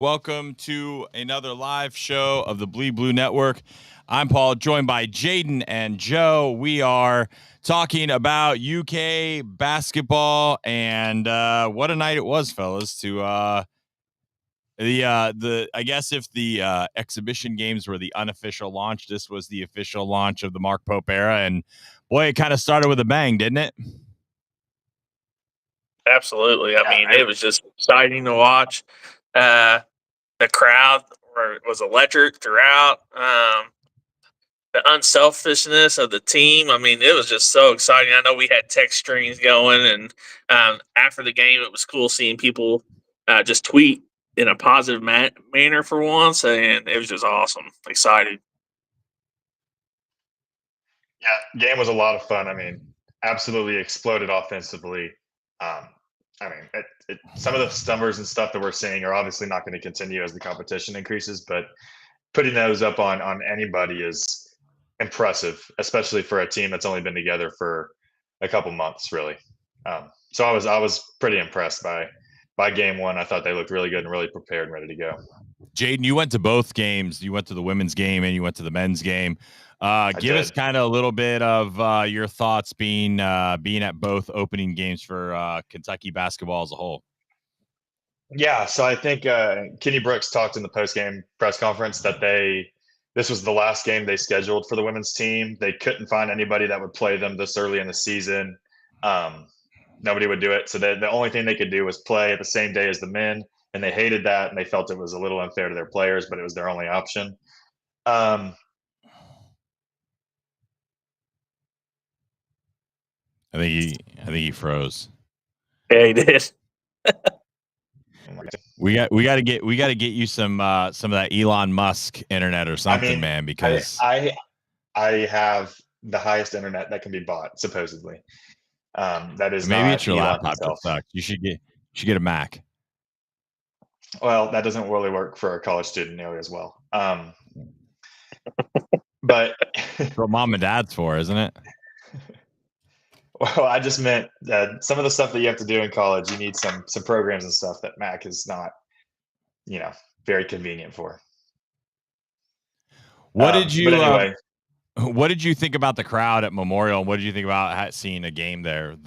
Welcome to another live show of the Bleed Blue Network. I'm Paul, joined by Jaden and Joe. We are talking about UK basketball, and what a night it was, fellas. To the I guess if the exhibition games were the unofficial launch, this was the official launch of the Mark Pope era, and boy, it kind of started with a bang, didn't it? Absolutely. I mean, it was just exciting to watch. The crowd was electric throughout. The unselfishness of the team. I mean, it was just so exciting. I know we had text strings going, and after the game, it was cool seeing people just tweet in a positive manner for once, and it was just awesome. Excited. Yeah, game was a lot of fun. I mean, absolutely exploded offensively. Um, I mean, some of the numbers and stuff that we're seeing are obviously not going to continue as the competition increases, but putting those up on anybody is impressive, especially for a team that's only been together for a couple months, really. So I was pretty impressed by game one. I thought they looked really good and really prepared and ready to go. Jaden, you went to both games. You went to the women's game and you went to the men's game. Give us kind of a little bit of your thoughts being at both opening games for Kentucky basketball as a whole. Yeah, so I think Kenny Brooks talked in the post-game press conference that this was the last game they scheduled for the women's team. They couldn't find anybody that would play them this early in the season. Nobody would do it, so the only thing they could do was play at the same day as the men, and they hated that, and they felt it was a little unfair to their players, but it was their only option. I think he froze. Yeah, he did. We got to get you some of that Elon Musk internet or something, man, because I have the highest internet that can be bought, supposedly. That is maybe not it's your Elon laptop that sucks. You should get a Mac. Well, that doesn't really work for a college student nearly as well. But that's what mom and dad's for, isn't it? Well, I just meant some of the stuff that you have to do in college, you need some programs and stuff that Mac is not, very convenient for. What did you? But anyway, what did you think about the crowd at Memorial? And what did you think about seeing a game there in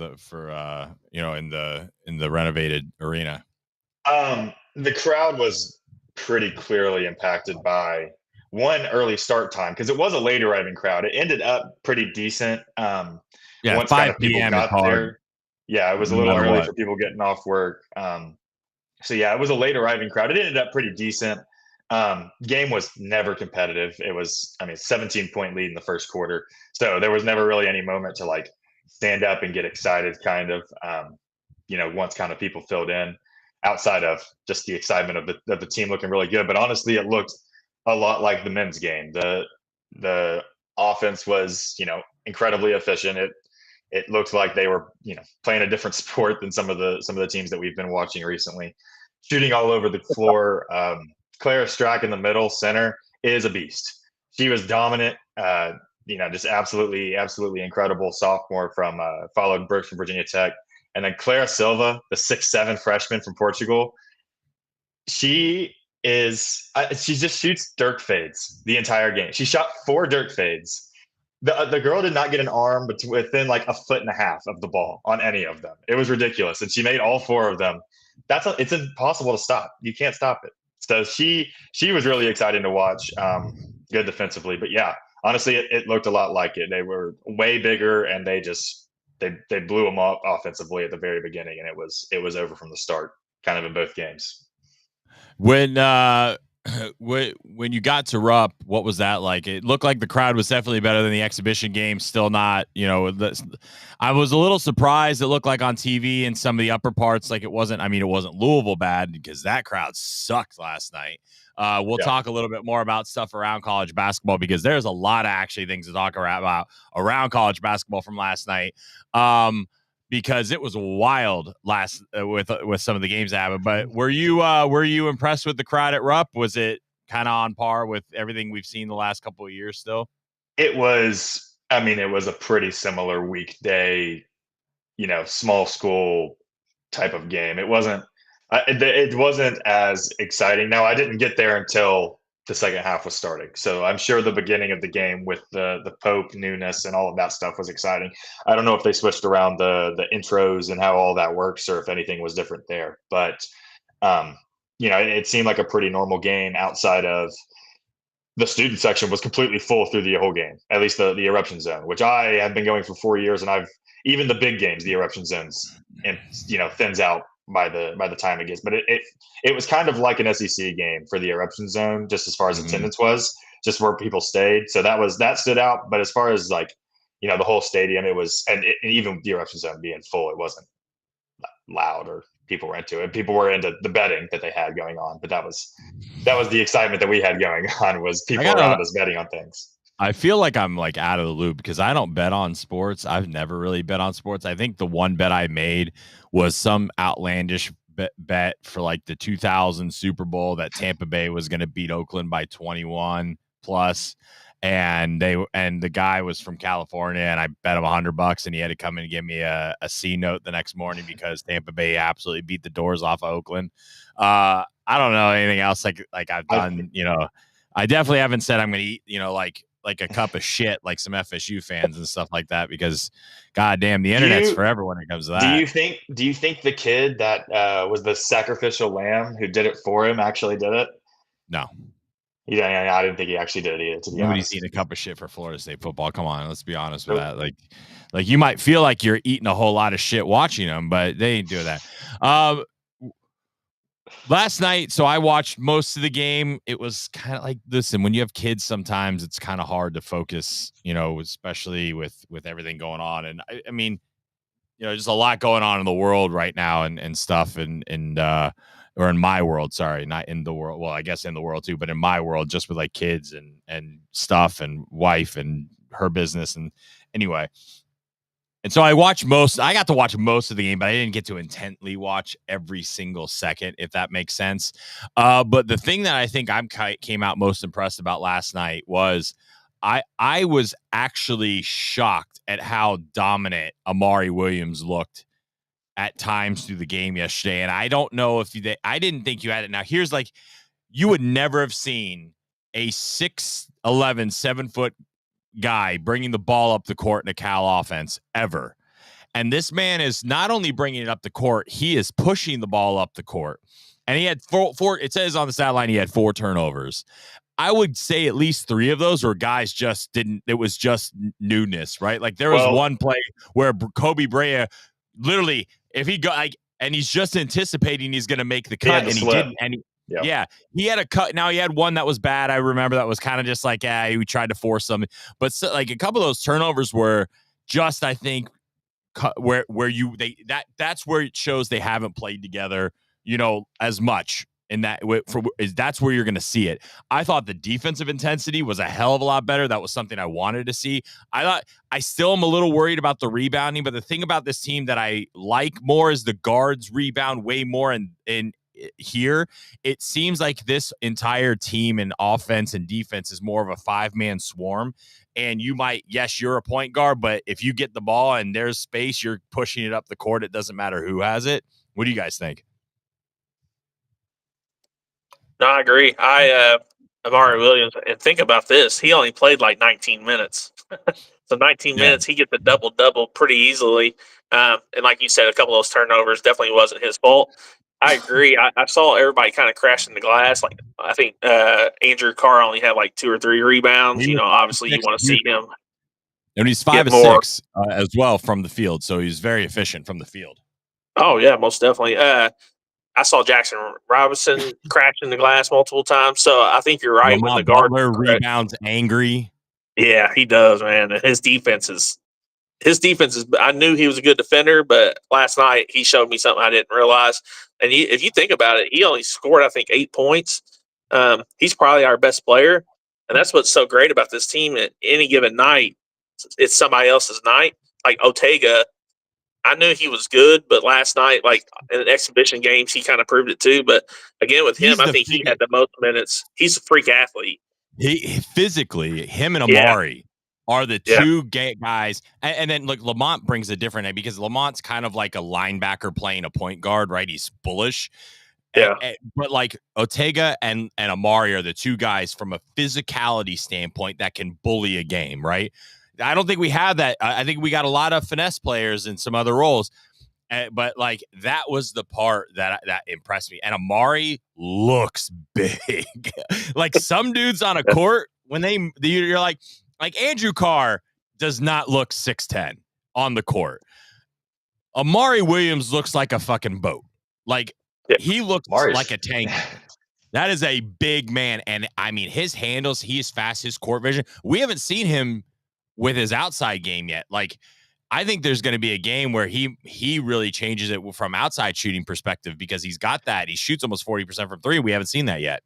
the renovated arena? The crowd was pretty clearly impacted by one early start time because it was a late arriving crowd. It ended up pretty decent. Yeah, once 5 kind of people p.m. got there. Yeah, it was a little early for people getting off work. So yeah, it was a late arriving crowd. It ended up pretty decent. Game was never competitive. It was, 17-point lead in the first quarter. So there was never really any moment to like stand up and get excited kind of, once kind of people filled in outside of just the excitement of the team looking really good. But honestly, it looked a lot like the men's game. The offense was, incredibly efficient. It looked like they were, playing a different sport than some of the teams that we've been watching recently. Shooting all over the floor. Clara Strack in the middle center is a beast. She was dominant. Just absolutely incredible sophomore from followed Brooks from Virginia Tech, and then Clara Silva, the 6'7" freshman from Portugal. She just shoots dirt fades the entire game. She shot 4 dirt fades. The girl did not get an arm within like a foot and a half of the ball on any of them. It was ridiculous, and she made all 4 of them. It's impossible to stop. You can't stop it. So she was really exciting to watch. Good defensively, but yeah, honestly, it looked a lot like it. They were way bigger, and they blew them up offensively at the very beginning, and it was over from the start, kind of in both games. When you got to Rupp, what was that like? It looked like the crowd was definitely better than the exhibition game. Still not, I was a little surprised. It looked like on TV and some of the upper parts, like it wasn't Louisville bad because that crowd sucked last night. We'll talk a little bit more about stuff around college basketball because there's a lot of actually things to talk about around college basketball from last night. Because it was wild with some of the games that happened. But were you impressed with the crowd at Rupp? Was it kind of on par with everything we've seen the last couple of years still? It was, it was a pretty similar weekday, small school type of game. It wasn't, It wasn't as exciting. Now, I didn't get there until the second half was starting. So I'm sure the beginning of the game with the Pope newness and all of that stuff was exciting. I don't know if they switched around the intros and how all that works, or if anything was different there. But it seemed like a pretty normal game outside of the student section was completely full through the whole game. At least the eruption zone, which I have been going for 4 years, and I've even the big games, the eruption zones, and thins out by the time it gets. But it was kind of like an SEC game for the eruption zone, just as far as attendance was, just where people stayed. So that stood out. But as far as the whole stadium, it was, and even the eruption zone being full, it wasn't loud or people were into it. People were into the betting that they had going on, but that was the excitement that we had going on, was people around us betting on things. I feel like I'm like out of the loop because I don't bet on sports. I've never really bet on sports. I think the one bet I made was some outlandish bet for like the 2000 Super Bowl that Tampa Bay was going to beat Oakland by 21 plus. And the guy was from California, and I bet him $100, and he had to come in and give me a C note the next morning because Tampa Bay absolutely beat the doors off of Oakland. I don't know anything else like I've done. I definitely haven't said I'm going to eat, like a cup of shit, like some FSU fans and stuff like that, because goddamn, the internet's forever when it comes to that. Do you think the kid that was the sacrificial lamb who did it for him actually did it? No. Yeah, I didn't think he actually did it either. Nobody's eating a cup of shit for Florida State football. Come on, let's be honest with that. Like you might feel like you're eating a whole lot of shit watching them, but they ain't doing that. Last night, so I watched most of the game. It was kind of like, listen, when you have kids, sometimes it's kind of hard to focus, especially with everything going on. And I mean, there's a lot going on in the world right now and stuff, or in my world, sorry, not in the world. Well, I guess in the world too, but in my world, just with like kids and stuff and wife and her business. And anyway, and so I got to watch most of the game, but I didn't get to intently watch every single second, if that makes sense. But the thing that I think came out most impressed about last night was I was actually shocked at how dominant Amari Williams looked at times through the game yesterday. And I don't know if I didn't think you had it. Now here's you would never have seen a 6'11", 7-foot guy bringing the ball up the court in a Cal offense ever. And this man is not only bringing it up the court, he is pushing the ball up the court. And he had four, it says on the stat line, he had 4 turnovers. I would say at least 3 of those were guys it was just newness, right? Like there was one play where Kobe Brea literally, if he got and he's just anticipating he's going to make the cut, and he didn't. And he had a cut. Now he had one that was bad. I remember that was kind of just like, he tried to force something. But a couple of those turnovers were just, I think, that's where it shows they haven't played together, as much. And that's where you're going to see it. I thought the defensive intensity was a hell of a lot better. That was something I wanted to see. I still am a little worried about the rebounding, but the thing about this team that I like more is the guards rebound way more. And here, it seems like this entire team in offense and defense is more of a 5-man swarm. And you're a point guard, but if you get the ball and there's space, you're pushing it up the court. It doesn't matter who has it. What do you guys think? No, I agree. Amari Williams, and think about this. He only played like 19 minutes. So 19 minutes, he gets a double-double pretty easily. And like you said, a couple of those turnovers definitely wasn't his fault. I agree. I saw everybody kind of crashing the glass. Like I think Andrew Carr only had like 2 or 3 rebounds. Obviously you want to see him. And he's 5-6 as well from the field. So he's very efficient from the field. Oh, yeah, most definitely. I saw Jackson Robinson crashing the glass multiple times. So I think you're right with the guard. Rebounds angry. Yeah, he does, man. His defense is. I knew he was a good defender, but last night he showed me something I didn't realize. And if you think about it, he only scored, I think, 8 points. He's probably our best player, and that's what's so great about this team. At any given night, it's somebody else's night. Like Otega, I knew he was good, but last night, like in exhibition games, he kind of proved it too. But again, with him, I think he had the most minutes. He's a freak athlete. Him and Amari are the 2 guys. And then look, Lamont brings a different because Lamont's kind of like a linebacker playing a point guard, right? He's bullish. Yeah. But like Ortega and Amari are the two guys from a physicality standpoint that can bully a game, right? I don't think we have that. I think we got a lot of finesse players in some other roles. But like that was the part that impressed me. And Amari looks big. Like some dudes on a court, when you're like Andrew Carr does not look 6'10" on the court. Amari Williams looks like a fucking boat. Like he looks like a tank. That is a big man. And I mean, his handles, he is fast, his court vision. We haven't seen him with his outside game yet. Like, I think there's going to be a game where he really changes it from outside shooting perspective because he's got that. He shoots almost 40% from three. We haven't seen that yet.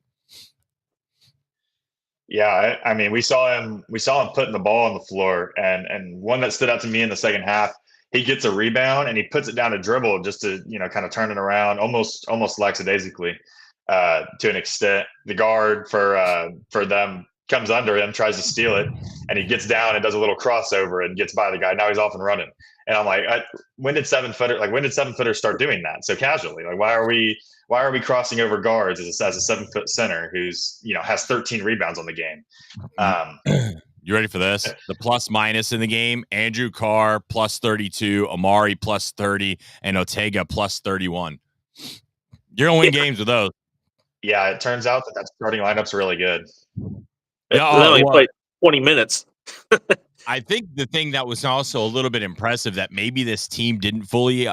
Yeah, I mean, we saw him putting the ball on the floor, and one that stood out to me in the second half. He gets a rebound and he puts it down to dribble just to kind of turn it around, almost lackadaisically, to an extent. The guard for them comes under him, tries to steal it, and he gets down and does a little crossover and gets by the guy. Now he's off and running. And I'm like, when did 7-footers start doing that so casually? Like, why are we crossing over guards as a 7-foot center who's has 13 rebounds on the game? You ready for this? The plus minus in the game: Andrew Carr plus 32, Amari plus 30, and Ortega plus 31. You're gonna win games with those. Yeah, it turns out that starting lineup's really good. They only played 20 minutes. I think the thing that was also a little bit impressive that maybe this team didn't fully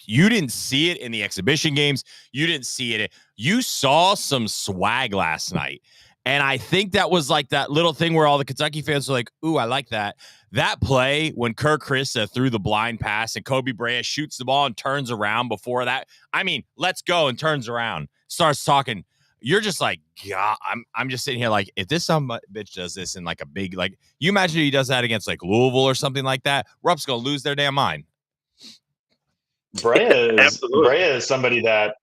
you didn't see it in the exhibition games. You didn't see it. You saw some swag last night. And I think that was like that little thing where all the Kentucky fans were like, ooh, I like that. That play when Kerr Kriisa threw the blind pass and Kobe Bryant shoots the ball and turns around before that. I mean, let's go, and turns around, starts talking. You're just like, God, I'm just sitting here like, if this some bitch does this in like a big, like, you imagine he does that against like Louisville or something like that, Rupp's going to lose their damn mind. Brea is somebody that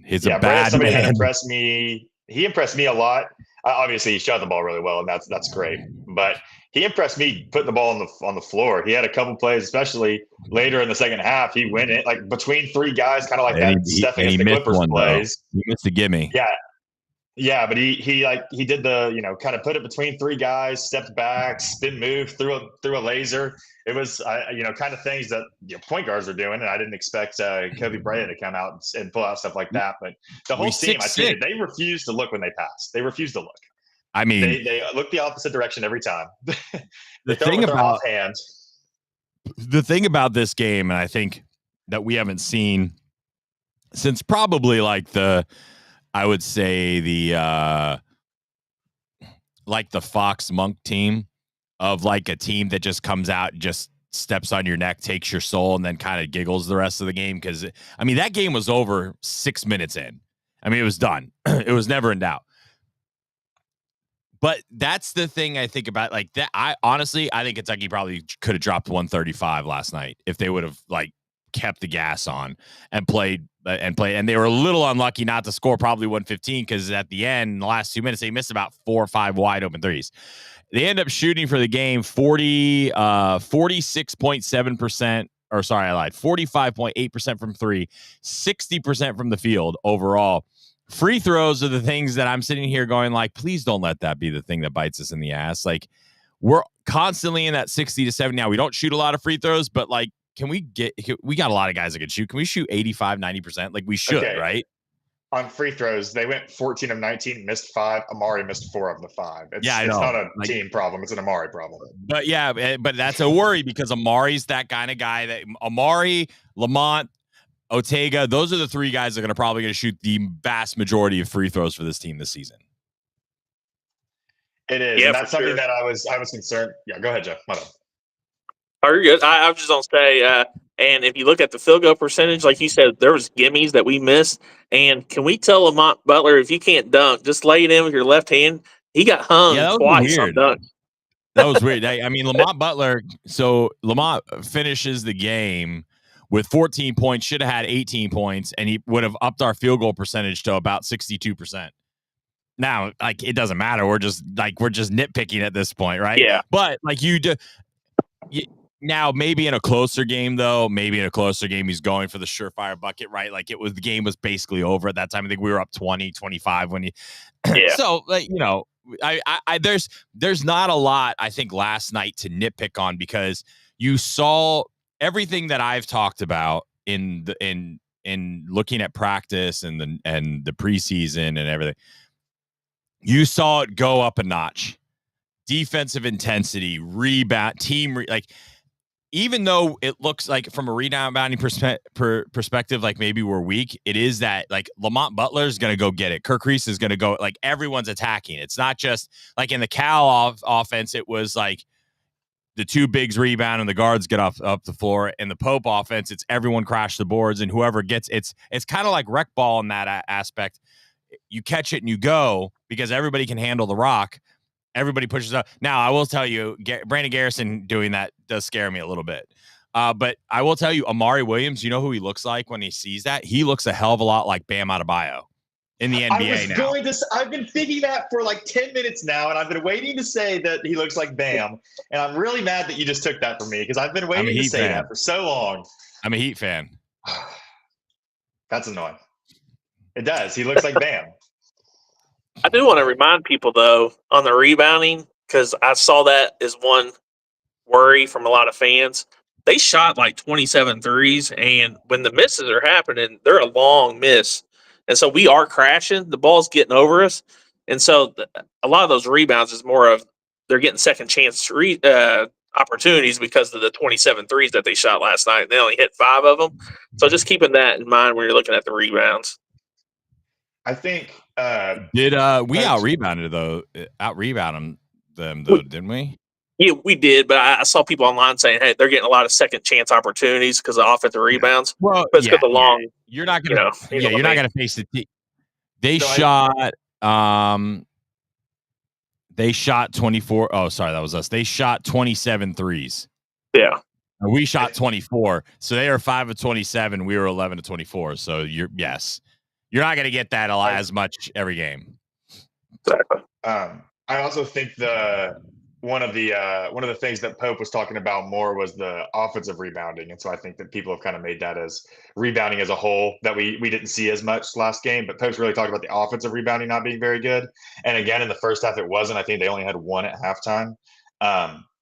he's a bad man. That impressed me. He impressed me a lot. Obviously, he shot the ball really well, and that's great. But he impressed me putting the ball on the floor. He had a couple plays, especially later in the second half. He went in like between three guys, kind of like that Steph against the Clippers plays. He missed a gimme. Yeah, but he did the kind of put it between three guys, stepped back, spin move, threw a laser. It was kind of things that point guards are doing, and I didn't expect Kobe Bryant to come out and pull out stuff like that. But the whole team, they refused to look when they passed. They refused to look. I mean, they look the opposite direction every time. The thing about this game, and I think that we haven't seen since probably like I would say the Fox Monk team, of like a team that just comes out and just steps on your neck, takes your soul, and then kind of giggles the rest of the game. Because I mean, that game was over 6 minutes in. I mean, it was done. It was never in doubt. But that's the thing I think about, like that. I think Kentucky probably could have dropped 135 last night if they would have like kept the gas on and played. And they were a little unlucky not to score probably 115 because at the end, in the last 2 minutes, they missed about 4 or 5 wide open threes. They end up shooting for the game 46.7%. Or sorry, I lied. 45.8% from three, 60% from the field overall. Free throws are the things that I'm sitting here going like, please don't let that be the thing that bites us in the ass. Like, we're constantly in that 60 to 70 now. We don't shoot a lot of free throws, but like, we got a lot of guys that can shoot. Can we shoot 85, 90%? Like we should, right? On free throws, they went 14 of 19, missed 5. Amari missed 4 of the 5. It's not a team problem. It's an Amari problem. But but that's a worry because Amari's that kind of guy that Amari, Lamont, Ortega, those are the 3 guys that are probably going to shoot the vast majority of free throws for this team this season. It is. Yeah, and that's something that I was concerned. Yeah, go ahead, Jeff. My bad. Oh, you're good. I was just going to say, and if you look at the field goal percentage, like you said, there was gimmies that we missed. And can we tell Lamont Butler, if you can't dunk, just lay it in with your left hand? He got hung twice on dunk. That was weird. I mean, Lamont Butler, so Lamont finishes the game with 14 points, should have had 18 points, and he would have upped our field goal percentage to about 62%. Now, like, it doesn't matter. We're just nitpicking at this point, right? Yeah. But like Now, maybe in a closer game, though, he's going for the surefire bucket, right? Like the game was basically over at that time. I think we were up 20, 25 when he. Yeah. So, there's not a lot, I think, last night to nitpick on because you saw everything that I've talked about in looking at practice and the preseason and everything. You saw it go up a notch. Defensive intensity, rebound, even though it looks like from a rebounding perspective, like maybe we're weak, it is that like Lamont Butler is going to go get it. Kirk Reese is going to go, like everyone's attacking. It's not just like in the Cal offense, it was like the two bigs rebound and the guards get up the floor. In the Pope offense, it's everyone crash the boards and whoever gets it's kind of like rec ball in that aspect. You catch it and you go because everybody can handle the rock. Everybody pushes up. Now, I will tell you, Brandon Garrison doing that does scare me a little bit. But I will tell you, Amari Williams, you know who he looks like when he sees that? He looks a hell of a lot like Bam Adebayo in the NBA I've been thinking that for like 10 minutes now, and I've been waiting to say that he looks like Bam. And I'm really mad that you just took that from me because I've been waiting to say that for so long. I'm a Heat fan. That's annoying. It does. He looks like Bam. I do want to remind people, though, on the rebounding, because I saw that as one worry from a lot of fans. They shot like 27 threes, and when the misses are happening, they're a long miss. And so we are crashing. The ball's getting over us. And so a lot of those rebounds is more of they're getting second chance opportunities because of the 27 threes that they shot last night. They only hit 5 of them. So just keeping that in mind when you're looking at the rebounds. I think we out rebounded them though, didn't we? Yeah, we did, but I saw people online saying, "Hey, they're getting a lot of second chance opportunities because of offensive rebounds." Well, but it's the long. You're not gonna, you're not gonna face the team. They shot 24. Oh, sorry, that was us. They shot 27 threes. Yeah, we shot 24. So they are 5 of 27. We were 11 of 24. So you're not going to get that as much every game. Exactly. I also think one of the things that Pope was talking about more was the offensive rebounding, and so I think that people have kind of made that as rebounding as a whole that we didn't see as much last game. But Pope's really talked about the offensive rebounding not being very good, and again in the first half it wasn't. I think they only had 1 at halftime.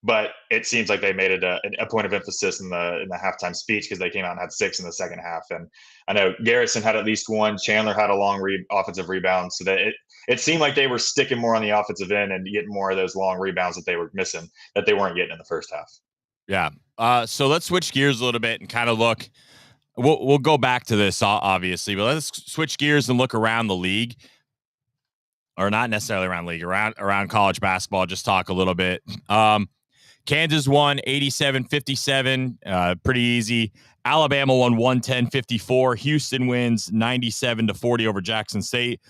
But it seems like they made it a point of emphasis in the halftime speech because they came out and had 6 in the second half. And I know Garrison had at least 1. Chandler had a long offensive rebound, so that it seemed like they were sticking more on the offensive end and getting more of those long rebounds that they were missing that they weren't getting in the first half. Yeah. So let's switch gears a little bit and kind of look. We'll go back to this obviously, but let's switch gears and look around the league. Or not necessarily around league, around college basketball. Just talk a little bit. Kansas won 87-57, pretty easy. Alabama won 110-54. Houston wins 97-40 over Jackson State.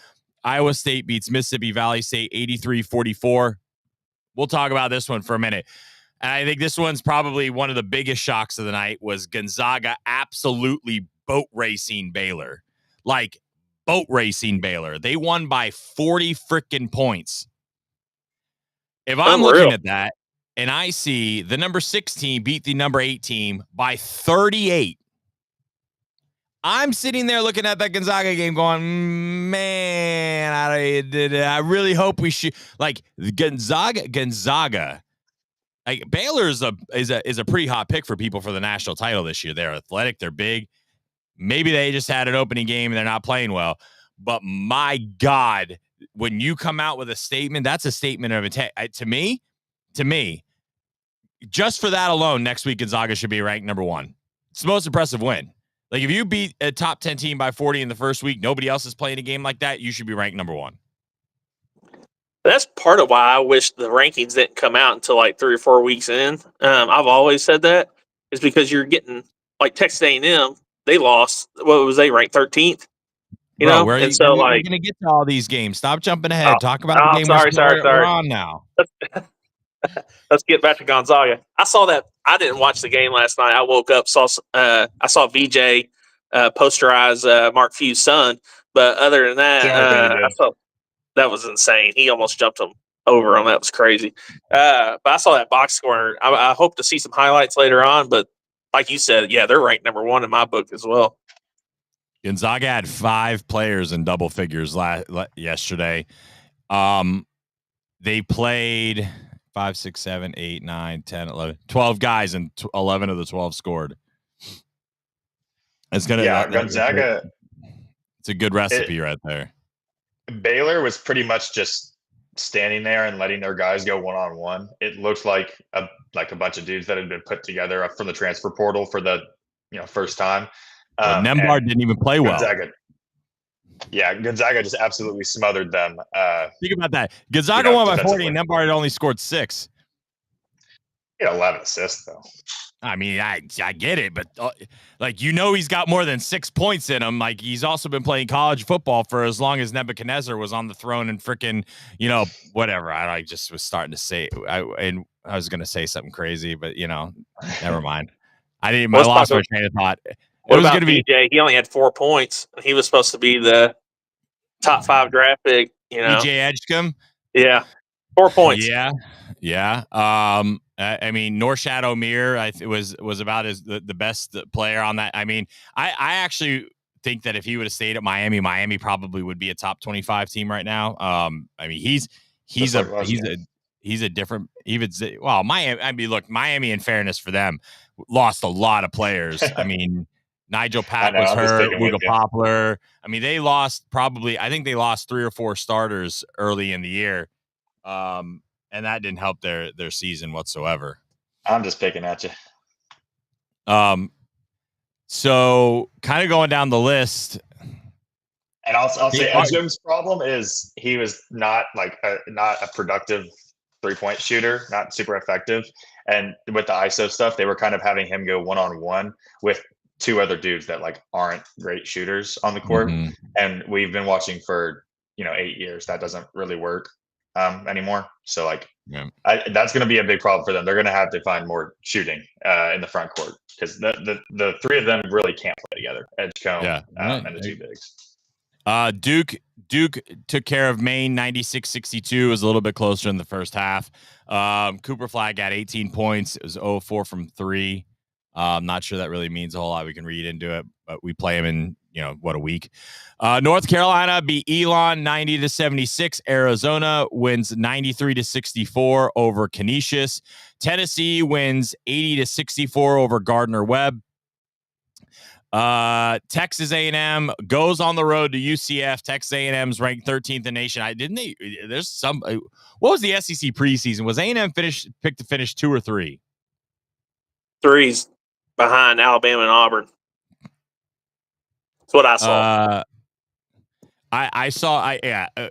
Iowa State beats Mississippi Valley State 83-44. We'll talk about this one for a minute. And I think this one's probably one of the biggest shocks of the night was Gonzaga absolutely boat racing Baylor. Like boat racing Baylor. They won by 40 freaking points. If I'm looking at that, and I see the number 6 team beat the number 8 team by 38. I'm sitting there looking at that Gonzaga game going, man, I really hope we should. Like Gonzaga. Like Baylor is a pretty hot pick for people for the national title this year. They're athletic. They're big. Maybe they just had an opening game and they're not playing well. But my God, when you come out with a statement, that's a statement of intent. To me, just for that alone, next week Gonzaga should be ranked number 1. It's the most impressive win. Like if you beat a top 10 team by 40 in the first week, nobody else is playing a game like that, you should be ranked number 1. That's part of why I wish the rankings didn't come out until like 3 or 4 weeks in. I've always said that is because you're getting like Texas A&M. They lost. What was they ranked 13th? You know, we're going to get to all these games. Stop jumping ahead. Talk about the game. Sorry. We're on now. Let's get back to Gonzaga. I saw that. I didn't watch the game last night. I woke up, I saw VJ posterize Mark Few's son. But other than that, I thought that was insane. He almost jumped him over on that was crazy. But I saw that box score. I hope to see some highlights later on. But like you said, yeah, they're ranked number 1 in my book as well. Gonzaga had 5 players in double figures yesterday. They played 5, 6, 7, 8, 9, 10, 11, 12 guys, and 11 of the 12 scored. It's gonna Gonzaga. It's a good recipe right there. Baylor was pretty much just standing there and letting their guys go one-on-one. It looked like a bunch of dudes that had been put together up from the transfer portal for the first time. Nembhard didn't even play well. Gonzaga just absolutely smothered them. Think about that. Gonzaga won by 40, and Nembhard only scored 6. He had 11 assists, though. I mean, I get it, but he's got more than 6 points in him. Like, he's also been playing college football for as long as Nebuchadnezzar was on the throne and freaking, whatever. I just was starting to say, I was going to say something crazy, but never mind. I lost my train of thought. What about BJ? He only had 4 points. He was supposed to be the top 5 draft pick. BJ Edgecombe. Yeah, 4 points. Yeah. I mean, Norshad Omier, was about the best player on that. I mean, I actually think that if he would have stayed at Miami probably would be a top 25 team right now. I mean, he's a different. Miami. I mean, look, Miami, in fairness for them, lost a lot of players. I mean, Nigel Pack was hurt. Luka Poplar. I mean, they lost I think they lost 3 or 4 starters early in the year. And that didn't help their season whatsoever. I'm just picking at you. So kind of going down the list. And I'll say Edgecombe's problem is he was not a productive 3-point shooter, not super effective. And with the ISO stuff, they were kind of having him go one-on-one with 2 other dudes that aren't great shooters on the court. Mm-hmm. And we've been watching for 8 years. That doesn't really work anymore. So that's going to be a big problem for them. They're going to have to find more shooting in the front court because the 3 of them really can't play together. Edgecombe and the 2 bigs. Duke took care of Maine 96-62. Was a little bit closer in the first half. Cooper Flagg got 18 points. It was 0-4 from 3. I'm not sure that really means a whole lot. We can read into it, but we play him in a week. North Carolina beat Elon 90-76. Arizona wins 93-64 over Canisius. Tennessee wins 80-64 over Gardner Webb. Texas A&M goes on the road to UCF. Texas A&M's ranked 13th in the nation. What was the SEC preseason? Was A&M picked to finish 2 or 3? 3's behind Alabama and Auburn. That's what I saw.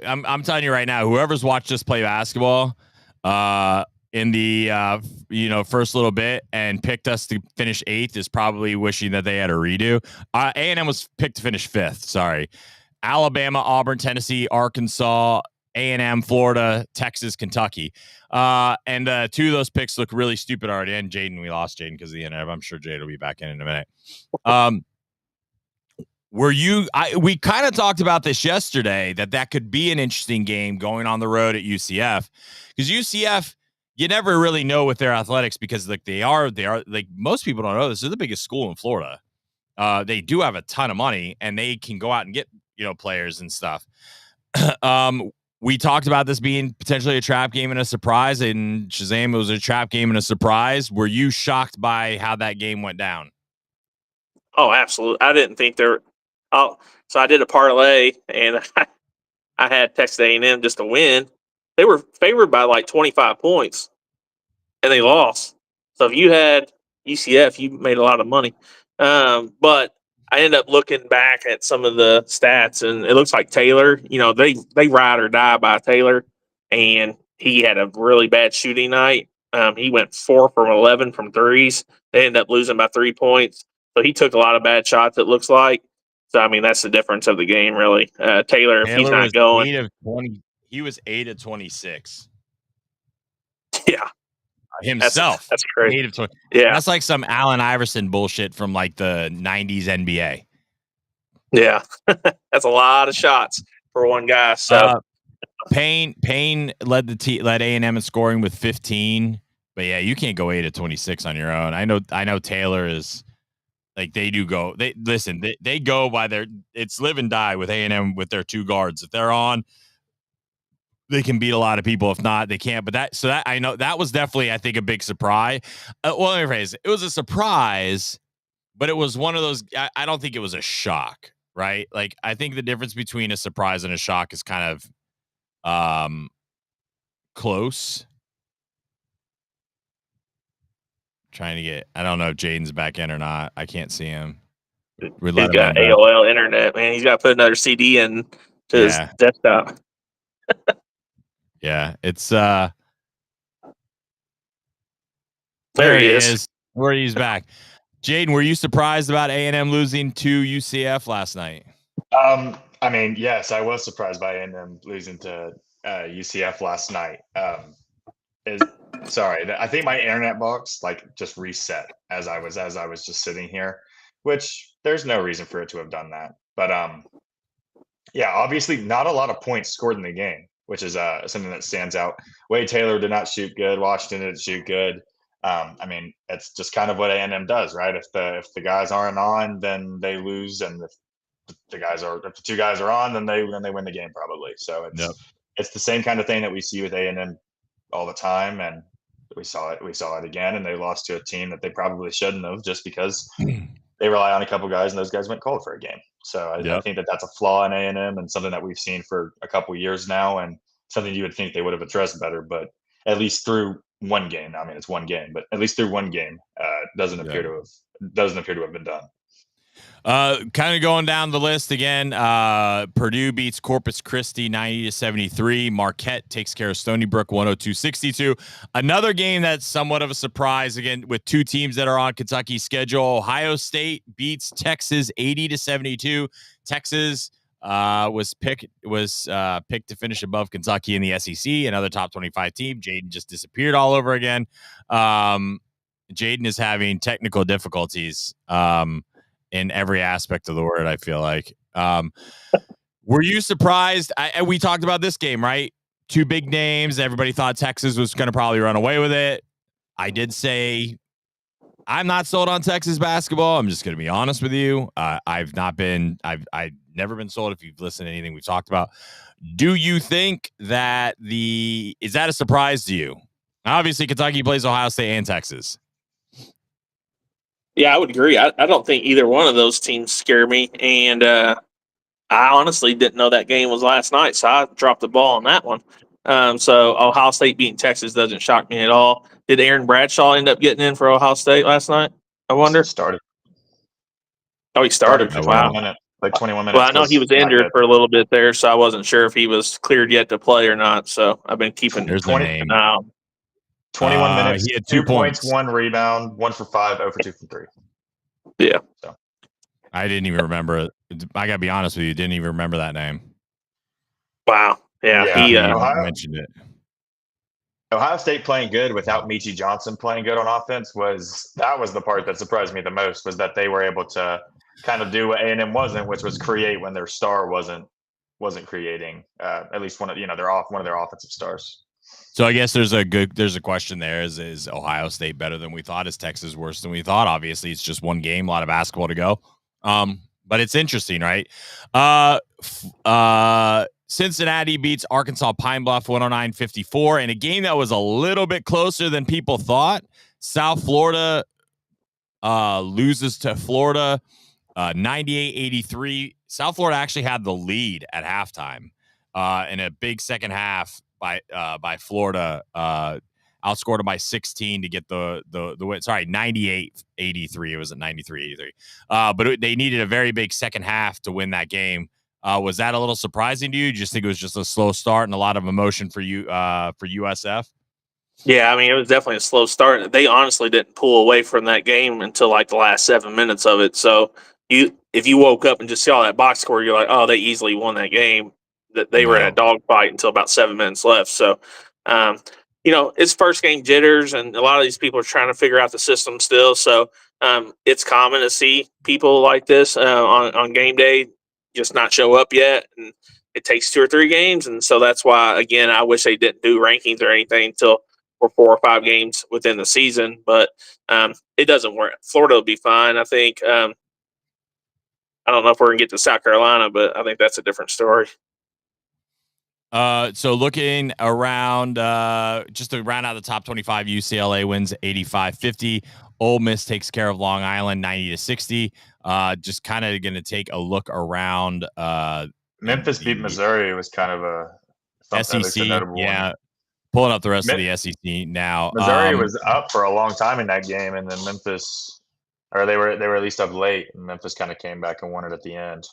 I'm telling you right now, whoever's watched us play basketball in the first little bit and picked us to finish 8th is probably wishing that they had a redo. A&M was picked to finish 5th. Sorry. Alabama, Auburn, Tennessee, Arkansas, A&M, Florida, Texas, Kentucky. And 2 of those picks look really stupid already. And Jaden, we lost Jaden because of the internet. I'm sure Jaden will be back in a minute. We kind of talked about this yesterday, that could be an interesting game going on the road at UCF, because UCF, you never really know with their athletics, because they are most people don't know this is the biggest school in Florida. They do have a ton of money and they can go out and get, players and stuff. We talked about this being potentially a trap game and a surprise, and Shazam, it was a trap game and a surprise. Were you shocked by how that game went down? Oh, absolutely. I didn't think so I did a parlay, and I had Texas A&M just to win. They were favored by 25 points, and they lost. So if you had UCF, you made a lot of money. But I ended up looking back at some of the stats, and it looks like Taylor, they ride or die by Taylor, and he had a really bad shooting night. He went 4 from 11 from threes. They ended up losing by 3 points. So he took a lot of bad shots, it looks like. So, I mean, that's the difference of the game, really. Taylor, if he's not going. He was 8 of 26. Yeah. Himself. That's crazy. 8 of 20. Yeah. That's like some Allen Iverson bullshit from the 90s NBA. Yeah. That's a lot of shots for one guy. So Payne led A&M in scoring with 15, but yeah, you can't go 8 of 26 on your own. I know Taylor is like they go by it's live and die with A&M with their two guards. If they're on, they can beat a lot of people. If not, they can't. But I know that was definitely, I think, a big surprise. Well, let me rephrase it. It was a surprise, but it was one of those. I don't think it was a shock, right? Like, I think the difference between a surprise and a shock is kind of close. Trying to get. I don't know if Jaden's back in or not. I can't see him. He's got AOL internet, man. He's got to put another CD in to his desktop. Yeah, it's there he is. Where he's back. Jaden, were you surprised about A&M losing to UCF last night? I mean, yes, I was surprised by A&M losing to UCF last night. Sorry, I think my internet box just reset as I was just sitting here, which there's no reason for it to have done that. But yeah, obviously not a lot of points scored in the game, which is something that stands out. Wade Taylor did not shoot good. Washington didn't shoot good. I mean, it's just kind of what A&M does, right? If the guys aren't on, then they lose, and if the two guys are on, then they win the game probably. So it's the same kind of thing that we see with A&M all the time, and we saw it again, and they lost to a team that they probably shouldn't have, just because they rely on a couple guys, and those guys went cold for a game. So I think that's a flaw in A&M, and something that we've seen for a couple years now, and something you would think they would have addressed better, but at least through one game. I mean, it's one game, but at least through one game, doesn't appear to have been done. Kind of going down the list again. Purdue beats Corpus Christi 90-73. Marquette takes care of Stony Brook 102-62. Another game that's somewhat of a surprise, again, with two teams that are on Kentucky's schedule. Ohio State beats Texas 80-72. Texas was picked to finish above Kentucky in the SEC, another top 25 team. Jaden just disappeared all over again. Jaden is having technical difficulties in every aspect of the word, I feel like. Were you surprised? We talked about this game, right? Two big names. Everybody thought Texas was going to probably run away with it. I did say I'm not sold on Texas basketball. I'm just going to be honest with you. I've never been sold if you've listened to anything we've talked about. Do you think that is that a surprise to you? Obviously, Kentucky plays Ohio State and Texas. Yeah, I would agree. I don't think either one of those teams scare me. And I honestly didn't know that game was last night, so I dropped the ball on that one. So Ohio State beating Texas doesn't shock me at all. Did Aaron Bradshaw end up getting in for Ohio State last night? I wonder. Started. Oh, he started. Wow. 21 minutes. Well, I know he was injured for a little bit there, so I wasn't sure if he was cleared yet to play or not. So I've been keeping 21 minutes. He had 2 points, 1 rebound, 1 for 5, 0 for 2 from 3. Yeah. So I didn't even remember it. I gotta be honest with you, didn't even remember that name. Wow. Yeah. He mentioned it. Ohio State playing good without Meechie Johnson playing good on offense was the part that surprised me the most, was that they were able to kind of do what A&M wasn't, which was create when their star wasn't creating. At least one of their offensive stars. So I guess there's a question there. Is Ohio State better than we thought? Is Texas worse than we thought? Obviously, it's just one game, a lot of basketball to go. But it's interesting, right? Cincinnati beats Arkansas Pine Bluff 109-54 in a game that was a little bit closer than people thought. South Florida loses to Florida 98-83. South Florida actually had the lead at halftime in a big second half by Florida. Outscored them by 16 to get the win. Sorry, 98-83. It was at 93-83. But they needed a very big second half to win that game. Was that a little surprising to you? Do you just think it was just a slow start and a lot of emotion for you for USF? Yeah, I mean, it was definitely a slow start. They honestly didn't pull away from that game until like the last 7 minutes of it. So if you woke up and just saw that box score, you're like, oh, they easily won that game. That they were in a dogfight until about 7 minutes left. So, it's first game jitters, and a lot of these people are trying to figure out the system still. So it's common to see people like this on game day just not show up yet. And it takes 2 or 3 games. And so that's why, again, I wish they didn't do rankings or anything until we're 4 or 5 games within the season. But it doesn't work. Florida will be fine, I think. I don't know if we're going to get to South Carolina, but I think that's a different story. So looking around, just to round out the top 25, UCLA wins 85-50. Ole Miss takes care of Long Island 90-60. Just kind of going to take a look around. Memphis beat Missouri was kind of a SEC. Yeah, pulling up the rest of the SEC now. Missouri was up for a long time in that game, and then Memphis, or they were at least up late, and Memphis kind of came back and won it at the end.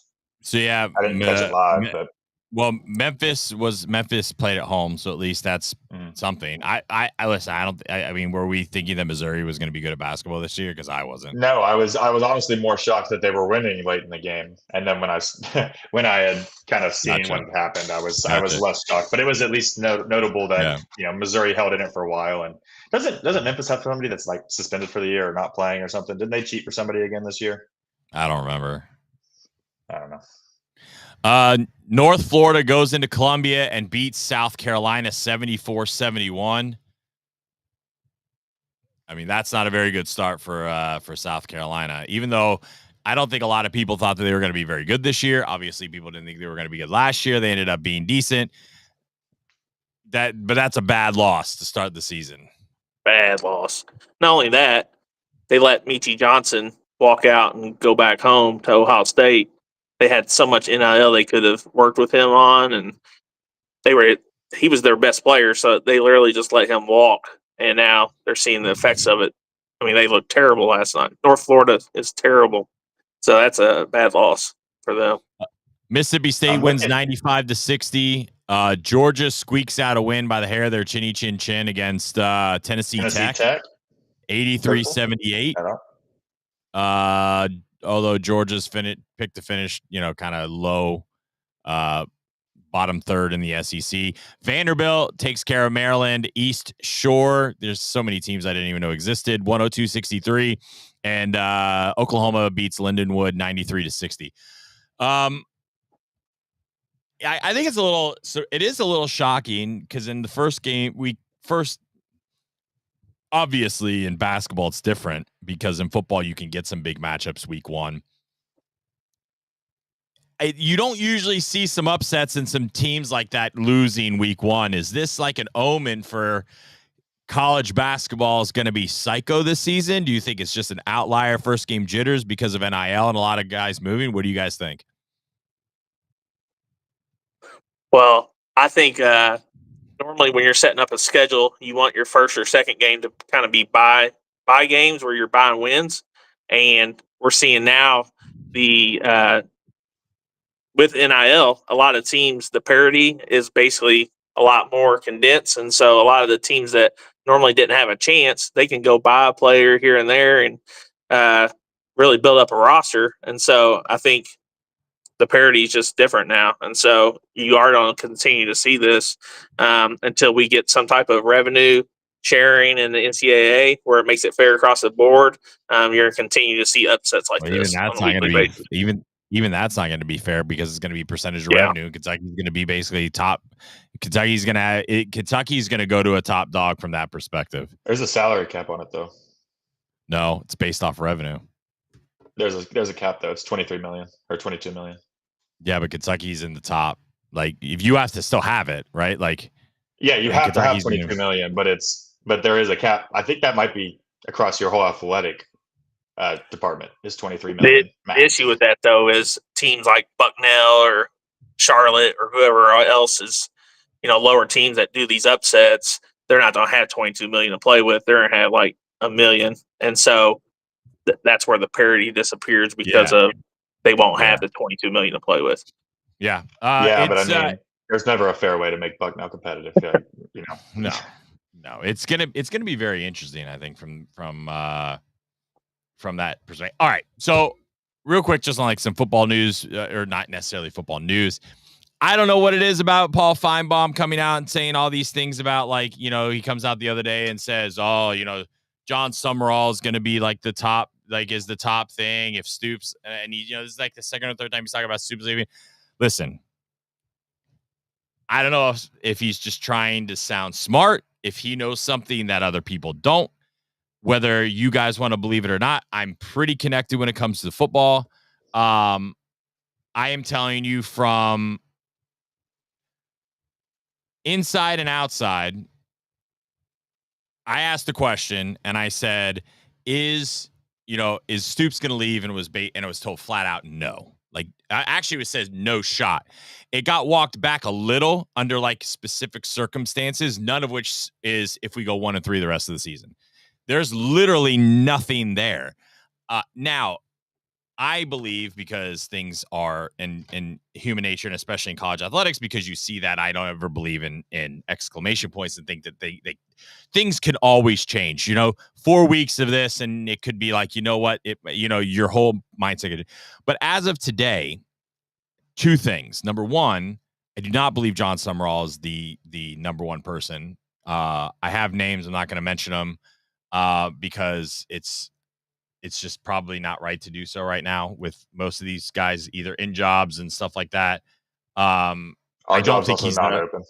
So yeah, I didn't catch it live, but. Well, Memphis played at home, so at least that's something. I listen. I mean, were we thinking that Missouri was going to be good at basketball this year? Because I wasn't. No, I was honestly more shocked that they were winning late in the game, and then when I had kind of seen what happened, I was less shocked. But it was at least notable that Missouri held in it for a while. And doesn't Memphis have somebody that's like suspended for the year or not playing or something? Didn't they cheat for somebody again this year? I don't remember. I don't know. North Florida goes into Columbia and beats South Carolina 74-71. I mean, that's not a very good start for South Carolina, even though I don't think a lot of people thought that they were going to be very good this year. Obviously, people didn't think they were going to be good last year. They ended up being decent. But that's a bad loss to start the season. Bad loss. Not only that, they let Meechie Johnson walk out and go back home to Ohio State. They had so much NIL they could have worked with him on, and he was their best player, so they literally just let him walk, and now they're seeing the effects of it. I mean, they looked terrible last night. North Florida is terrible, so that's a bad loss for them. Mississippi State wins 95-60. Georgia squeaks out a win by the hair of their chinny chin chin against Tennessee Tech. 83-78. Although Georgia's picked to finish, kind of low, bottom third in the SEC. Vanderbilt takes care of Maryland. East Shore. There's so many teams I didn't even know existed. 102-63. And Oklahoma beats Lindenwood 93-60. I think it is a little shocking because in the first game, obviously in basketball, it's different because in football, you can get some big matchups week one. You don't usually see some upsets and some teams like that losing week one. Is this like an omen for college basketball is going to be psycho this season? Do you think it's just an outlier first game jitters because of NIL and a lot of guys moving? What do you guys think? Well, I think normally when you're setting up a schedule, you want your first or second game to kind of be buy games where you're buying wins. And we're seeing now with NIL, a lot of teams, the parity is basically a lot more condensed. And so a lot of the teams that normally didn't have a chance, they can go buy a player here and there and really build up a roster. And so I think the parity is just different now. And so you are going to continue to see this until we get some type of revenue sharing in the NCAA where it makes it fair across the board. You're going to continue to see upsets like this. Even that's not going to be fair because it's going to be percentage of revenue. Kentucky's going to be basically top. Kentucky's going to go to a top dog from that perspective. There's a salary cap on it though. No, it's based off revenue. There's a cap though. It's 23 million or 22 million. Yeah, but Kentucky's in the top. Like, if you have to still have it, right? Like, yeah, you have Kentucky's to have 22 million, but there is a cap. I think that might be across your whole athletic department is 23 million. The issue with that though is teams like Bucknell or Charlotte or whoever else is, lower teams that do these upsets. They're not going to have 22 million to play with. They're going to have like $1 million, and so that's where the parity disappears because of they won't have the 22 million to play with. Yeah. But I mean, there's never a fair way to make Bucknell competitive. No, it's gonna be very interesting. I think from that perspective. All right, so real quick, just on like some football news, or not necessarily football news. I don't know what it is about Paul Feinbaum coming out and saying all these things about like he comes out the other day and says, John Summerall is going to be like the top, is the top thing if Stoops, and this is like the second or third time he's talking about Stoops leaving. Listen, I don't know if he's just trying to sound smart, if he knows something that other people don't. Whether you guys want to believe it or not, I'm pretty connected when it comes to the football. I am telling you from inside and outside. I asked the question and I said, is Stoops going to leave? And it was told flat out no. Like, actually, it says no shot. It got walked back a little under like specific circumstances, none of which is if we go 1-3 the rest of the season. There's literally nothing there. Now, I believe, because things are in human nature, and especially in college athletics, because you see that, I don't ever believe in exclamation points and think that they things can always change. 4 weeks of this, and it could be like, your whole mindset. But as of today, two things. Number one, I do not believe John Summerall is the number one person. I have names. I'm not going to mention them because it's just probably not right to do so right now with most of these guys either in jobs and stuff like that. Our job's also not open.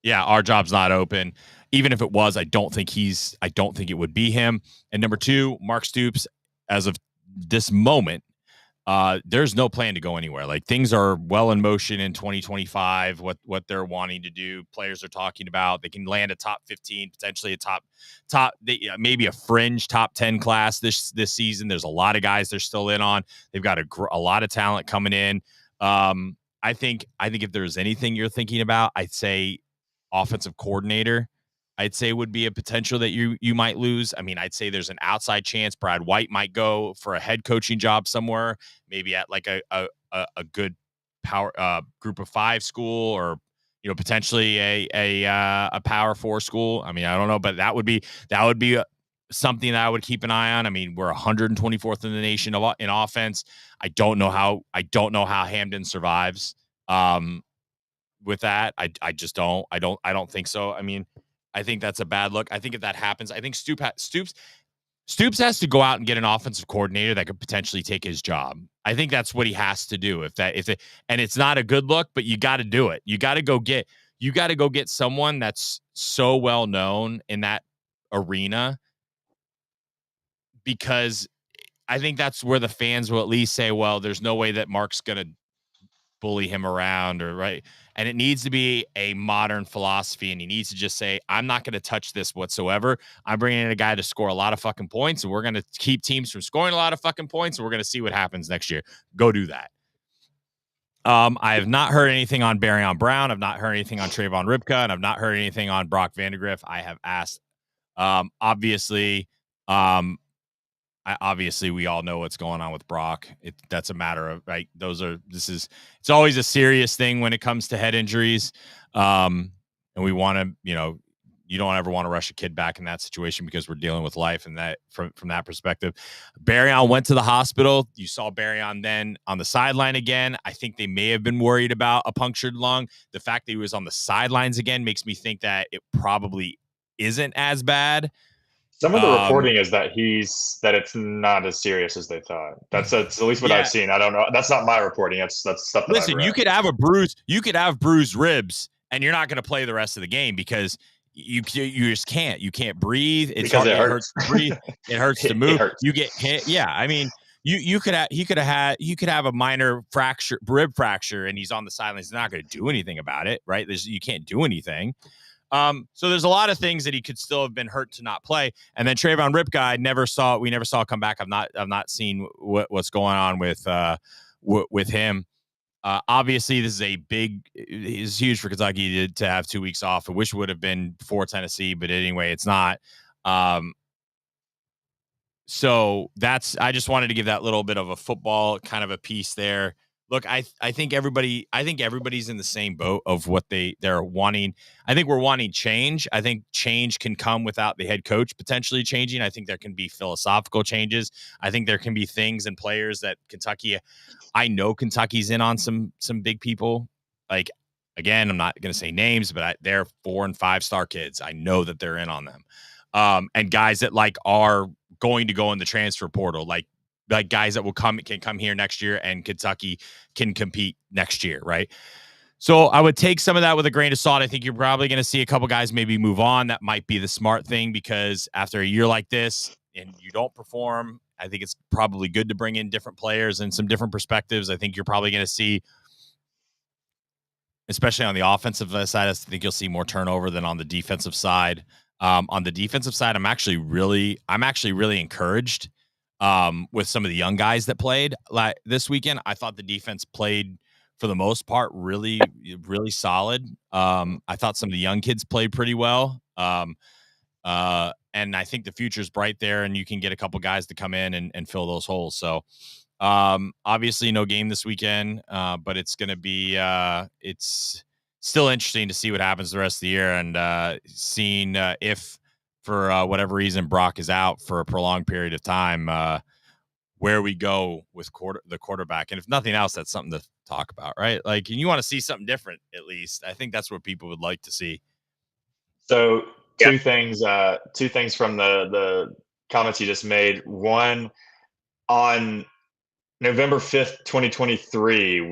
Yeah, our job's not open. Even if it was, I don't think it would be him. And number two, Mark Stoops, as of this moment, there's no plan to go anywhere. Like, things are well in motion in 2025. What they're wanting to do, players are talking about. They can land a top 15, potentially a top, maybe a fringe top 10 class this season. There's a lot of guys they're still in on. They've got a lot of talent coming in. I think if there's anything you're thinking about, I'd say offensive coordinator. I'd say would be a potential that you might lose. I mean, I'd say there's an outside chance Brad White might go for a head coaching job somewhere, maybe at like a good power group of 5 school, or potentially a power 4 school. I mean, I don't know, but that would be something that I would keep an eye on. I mean, we're 124th in the nation in offense. I don't know how Hamden survives with that. I just don't. I don't think so. I mean, I think that's a bad look. I think if that happens, I think Stoops has to go out and get an offensive coordinator that could potentially take his job. I think that's what he has to do. And it's not a good look, but you got to do it. You got to go get someone that's so well known in that arena, because I think that's where the fans will at least say, well, there's no way that Mark's going to bully him around, or right. And it needs to be a modern philosophy, and he needs to just say, I'm not going to touch this whatsoever. I'm bringing in a guy to score a lot of fucking points, and we're going to keep teams from scoring a lot of fucking points, and we're going to see what happens next year. Go do that. I have not heard anything on Barryon Brown. I've not heard anything on Trayvon Ripka, and I've not heard anything on Brock Vandagriff. I have asked. Obviously, we all know what's going on with Brock. That's a matter of, right. It's always a serious thing when it comes to head injuries. And we want to, you don't ever want to rush a kid back in that situation, because we're dealing with life, and that from that perspective. Barryon went to the hospital. You saw Barryon then on the sideline again. I think they may have been worried about a punctured lung. The fact that he was on the sidelines again makes me think that it probably isn't as bad. Some of the reporting is that it's not as serious as they thought. That's at least what I've seen. I don't know. That's not my reporting. That's stuff. Listen, you could have a bruise. You could have bruised ribs, and you're not going to play the rest of the game because you just can't. You can't breathe. It hurts to breathe. It hurts to move. You get hit. Yeah, I mean, he could have a minor rib fracture, and he's on the sidelines. He's not going to do anything about it, right? You can't do anything. So there's a lot of things that he could still have been hurt to not play. And then Trayvon Ripka, we never saw come back. I've not seen what's going on with him. Obviously this is huge for Kentucky to have 2 weeks off. I wish it would have been before Tennessee, but anyway, it's not. So I just wanted to give that little bit of a football kind of a piece there. Look, I think everybody's in the same boat of what they're wanting. I think we're wanting change. I think change can come without the head coach potentially changing. I think there can be philosophical changes. I think there can be things and players that I know Kentucky's in on some big people. Like, again, I'm not going to say names, but they're 4- and 5-star kids. I know that they're in on them. And guys that are going to go in the transfer portal, like guys that can come here next year, and Kentucky can compete next year, right? So I would take some of that with a grain of salt. I think you're probably going to see a couple guys maybe move on. That might be the smart thing, because after a year like this and you don't perform, I think it's probably good to bring in different players and some different perspectives. I think you're probably going to see, especially on the offensive side, I think you'll see more turnover than on the defensive side. On the defensive side, I'm actually really encouraged with some of the young guys that played this weekend. I thought the defense played, for the most part, really, really solid. I thought some of the young kids played pretty well. And I think the future's bright there, and you can get a couple guys to come in and fill those holes. So obviously no game this weekend, but it's going to be, it's still interesting to see what happens the rest of the year, and seeing if for whatever reason Brock is out for a prolonged period of time, where we go with the quarterback. And if nothing else, that's something to talk about, right? Like, and you want to see something different, at least. I think that's what people would like to see. So two things from the comments you just made. One, on November 5th, 2023,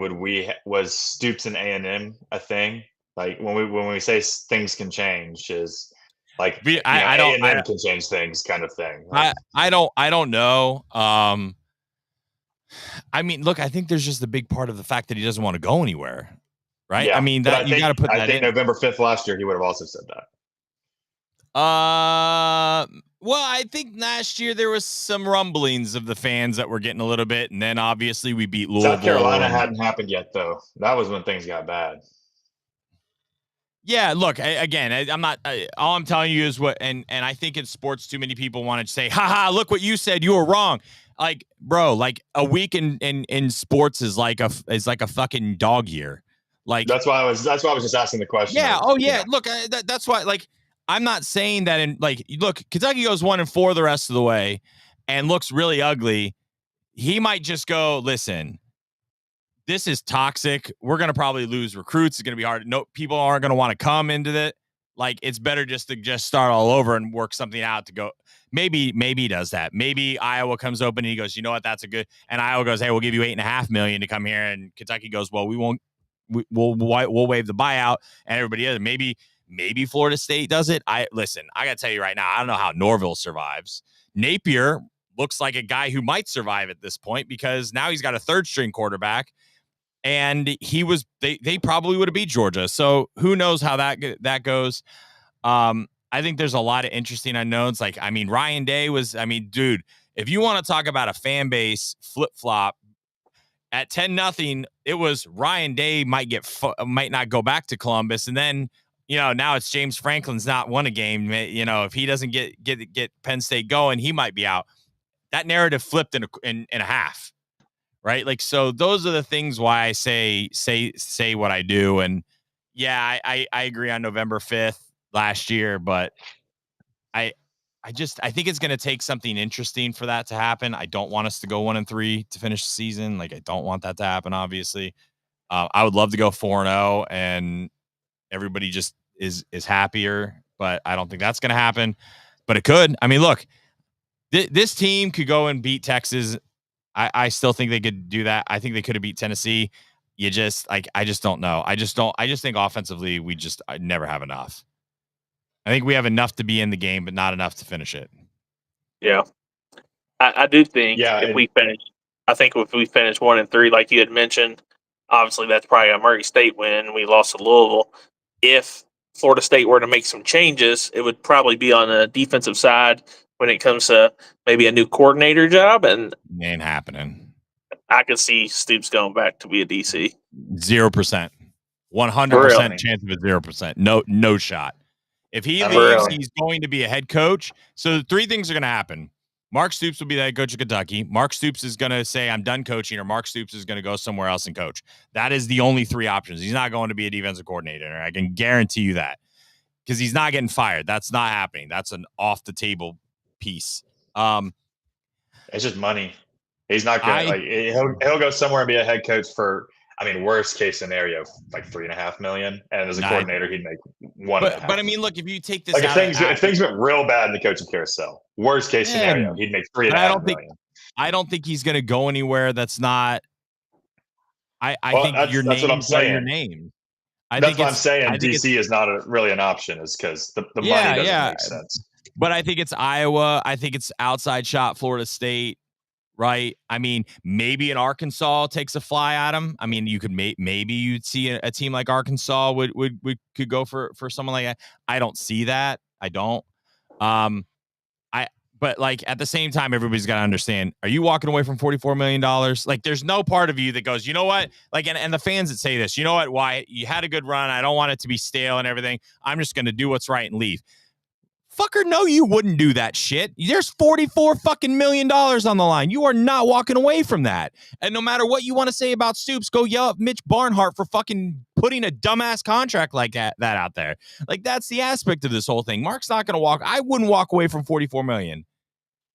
was Stoops and A&M a thing? Like, when we say things can change, is like, A&M can change things kind of thing. Like, I don't know. I mean, look, I think there's just a big part of the fact that he doesn't want to go anywhere, right? Yeah, I mean, that you got to put that in. I think November 5th last year, he would have also said that. Well, I think last year there was some rumblings of the fans that were getting a little bit, and then obviously we beat Louisville. South Carolina hadn't happened yet, though. That was when things got bad. Yeah, look, I'm not. All I'm telling you is what, and I think in sports, too many people want to say, "Ha, look what you said, you were wrong." Like, bro, like a week in sports is like a fucking dog year. Like, that's why I was just asking the question. Yeah. Oh yeah. Look, that's why. Like, I'm not saying that look, Kentucky goes 1-4 the rest of the way, and looks really ugly. He might just go, listen, this is toxic. We're going to probably lose recruits. It's going to be hard. No, people aren't going to want to come into it. Like, it's better just to start all over and work something out to go. Maybe he does that. Maybe Iowa comes open and he goes, you know what? That's a good. And Iowa goes, hey, we'll give you $8.5 million to come here. And Kentucky goes, well, we won't. We'll waive the buyout, and everybody else. Maybe Florida State does it. I got to tell you right now, I don't know how Norville survives. Napier looks like a guy who might survive at this point, because now he's got a third string quarterback. And they probably would have beat Georgia. So who knows how that goes. I think there's a lot of interesting unknowns. Like, I mean, Ryan Day dude, if you want to talk about a fan base flip-flop, at 10-0, it was Ryan Day might not go back to Columbus. And then, now it's James Franklin's not won a game. If he doesn't get Penn State going, he might be out. That narrative flipped in a half. Right. Like, so those are the things why I say what I do. And yeah, I agree on November 5th last year, but I think it's going to take something interesting for that to happen. I don't want us to go 1-3 to finish the season. Like, I don't want that to happen, obviously. I would love to go 4-0 and everybody just is happier, but I don't think that's going to happen, but it could. I mean, look, this team could go and beat Texas. I still think they could do that. I think they could have beat Tennessee. I just don't know. I just think offensively, we just never have enough. I think we have enough to be in the game, but not enough to finish it. Yeah. I do think if we finish 1-3, like you had mentioned, obviously that's probably a Murray State win. We lost to Louisville. If Florida State were to make some changes, it would probably be on the defensive side when it comes to maybe a new coordinator job. And ain't happening. I could see Stoops going back to be a DC. 0%. 100% chance of it, 0%. No shot. If he leaves, he's going to be a head coach. So 3 things are going to happen. Mark Stoops will be the head coach of Kentucky. Mark Stoops is going to say, I'm done coaching, or Mark Stoops is going to go somewhere else and coach. That is the only 3 options. He's not going to be a defensive coordinator. I can guarantee you that, because he's not getting fired. That's not happening. That's an off-the-table piece. It's just money. He's not going to, he'll go somewhere and be a head coach for, worst case scenario, like $3.5 million, and as a coordinator, he'd make $1.5. But I mean, look, if you take this, if things went reil bad in the coaching carousel, worst case scenario, he'd make $3.5 million. I don't think he's going to go anywhere that's not. I think your names are your name. That's why I'm saying DC is not really an option, is because the money doesn't make sense. But I think it's Iowa. I think it's outside shot Florida State, right? I mean, maybe an Arkansas takes a fly at him. I mean, you could maybe you'd see a team like Arkansas could go for someone like that. I don't see that. I don't. But like at the same time, everybody's got to understand, are you walking away from $44 million? Like there's no part of you that goes, you know what? Like, and the fans that say this, you know what? Why you had a good run. I don't want it to be stale and everything. I'm just going to do what's right and leave. Fucker, no, you wouldn't do that shit. There's $44 fucking million on the line. You are not walking away from that. And no matter what you want to say about Stoops, go yell at Mitch Barnhart for fucking putting a dumbass contract like that out there. Like that's the aspect of this whole thing. Mark's not going to walk. I wouldn't walk away from $44 million.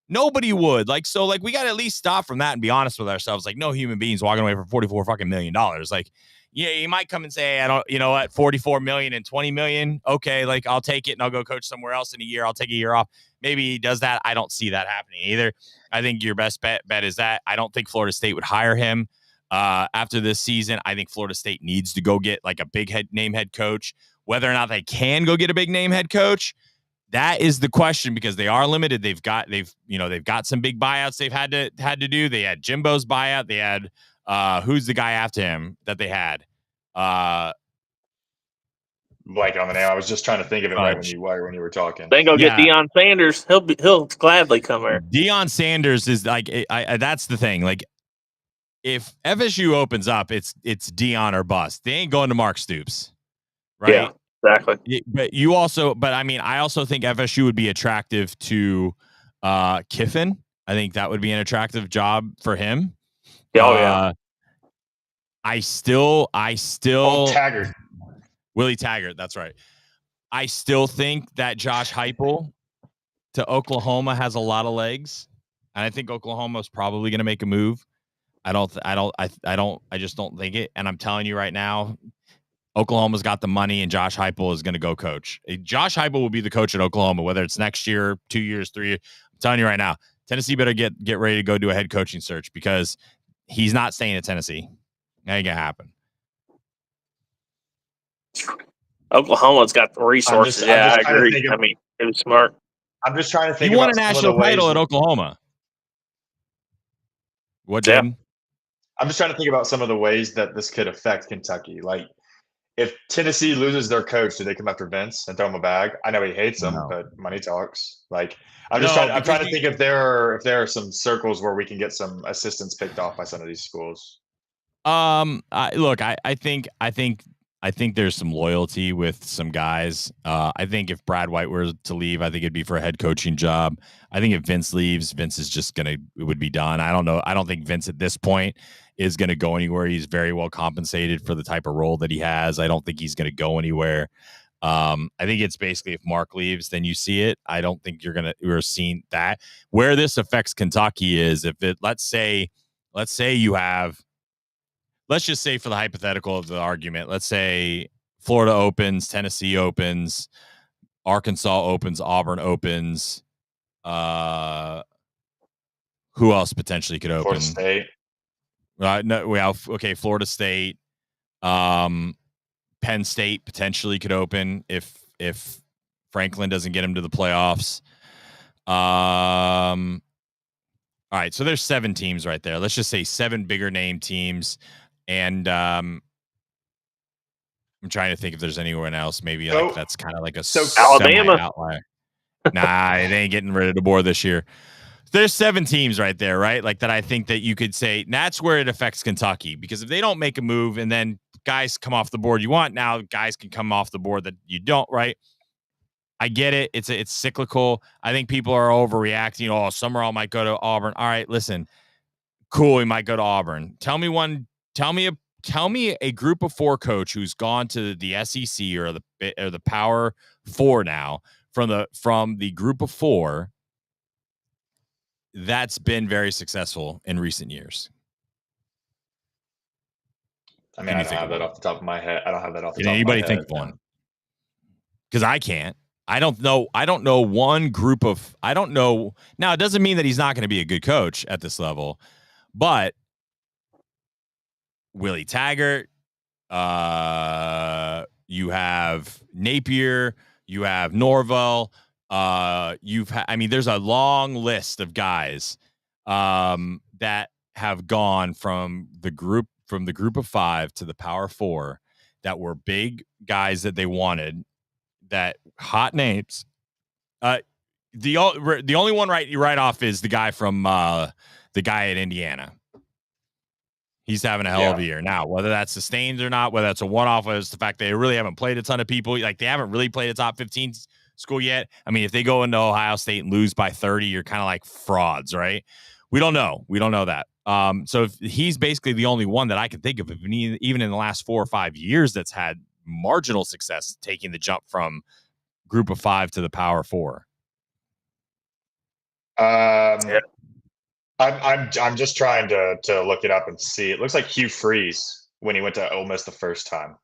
Nobody would. Like, so like we got to at least stop from that and be honest with ourselves. Like no human beings walking away from $44 fucking million. Like, yeah, you might come and say, I don't, you know what, 44 million and 20 million. Okay. Like I'll take it and I'll go coach somewhere else in a year. I'll take a year off. Maybe he does that. I don't see that happening either. I think your best bet is that I don't think Florida State would hire him after this season. I think Florida State needs to go get like a big name head coach. Whether or not they can go get a big name head coach, that is the question, because they are limited. They've got some big buyouts they've had to do. They had Jimbo's buyout. They had who's the guy after him that they had? Like on the name. I was just trying to think of it right when you were talking. Then go get Deion Sanders. He'll gladly come here. Deion Sanders is like that's the thing. Like if FSU opens up, it's Deion or bust. They ain't going to Mark Stoops, right? Yeah. Exactly. But I mean, I also think FSU would be attractive to Kiffin. I think that would be an attractive job for him. Yeah. I still Taggart. Willie Taggart. That's right. I still think that Josh Heupel to Oklahoma has a lot of legs, and I think Oklahoma is probably going to make a move. I just don't think it. And I'm telling you right now, Oklahoma's got the money, and Josh Heupel is going to go coach. Josh Heupel will be the coach at Oklahoma, whether it's next year, 2 years, 3 years. I'm telling you right now, Tennessee better get ready to go do a head coaching search, because he's not staying at Tennessee. That ain't going to happen. Oklahoma's got the resources. I agree. I mean, it was smart. I'm just trying to think. He won a national title at Oklahoma. What, Jim? I'm just trying to think about some of the ways that this could affect Kentucky. Like, if Tennessee loses their coach, do they come after Vince and throw him a bag? I know he hates him, but money talks. Like, I'm trying to think if there are some circles where we can get some assistants picked off by some of these schools. I think there's some loyalty with some guys. I think if Brad White were to leave, I think it'd be for a head coaching job. I think if Vince leaves, Vince is just it would be done. I don't know. I don't think Vince at this point is going to go anywhere. He's very well compensated for the type of role that he has. I don't think he's going to go anywhere. I think it's basically if Mark leaves, then you see it. I don't think we're seeing that. Where this affects Kentucky is if it, let's say you have, let's just say for the hypothetical of the argument, let's say Florida opens, Tennessee opens, Arkansas opens, Auburn opens. Who else potentially could open? Florida State. Florida State. Penn State potentially could open if Franklin doesn't get him to the playoffs. All right, so there's 7 teams right there. Let's just say 7 bigger name teams. And I'm trying to think if there's anyone else maybe like that's kind of like a Alabama outlier. Nah, they ain't getting rid of the board this year. There's 7 teams right there, right? Like that I think that you could say that's where it affects Kentucky, because if they don't make a move and then guys come off the board you want, now guys can come off the board that you don't, right? I get it. It's cyclical. I think people are overreacting. Oh, Summerall might go to Auburn. All right, listen. Cool, he might go to Auburn. Tell me a group of 4 coach who's gone to the SEC or the Power 4 now from the group of 4 that's been very successful in recent years. I mean, I don't have that off the top of my head. I don't have that off the top of my head. Anybody think of one? Because I can't. I don't know one group of. I don't know. Now, it doesn't mean that he's not going to be a good coach at this level, but Willie Taggart, You have Napier. You have Norvell. There's a long list of guys that have gone from the group of 5 to the Power 4 that were big guys that they wanted, that hot names. The only one you write off is the guy from the guy at Indiana. He's having a hell of a year. Now, whether that's sustained or not, whether that's a one-off, whether it's the fact they really haven't played a ton of people, like they haven't really played a top 15 school yet. I mean, if they go into Ohio State and lose by 30, you're kind of like frauds, right? We don't know. We don't know that. So if he's basically the only one that I can think of, even in the last 4 or 5 years, that's had marginal success taking the jump from group of 5 to the Power 4. Yeah. I'm just trying to look it up and see. It looks like Hugh Freeze, when he went to Ole Miss the first time,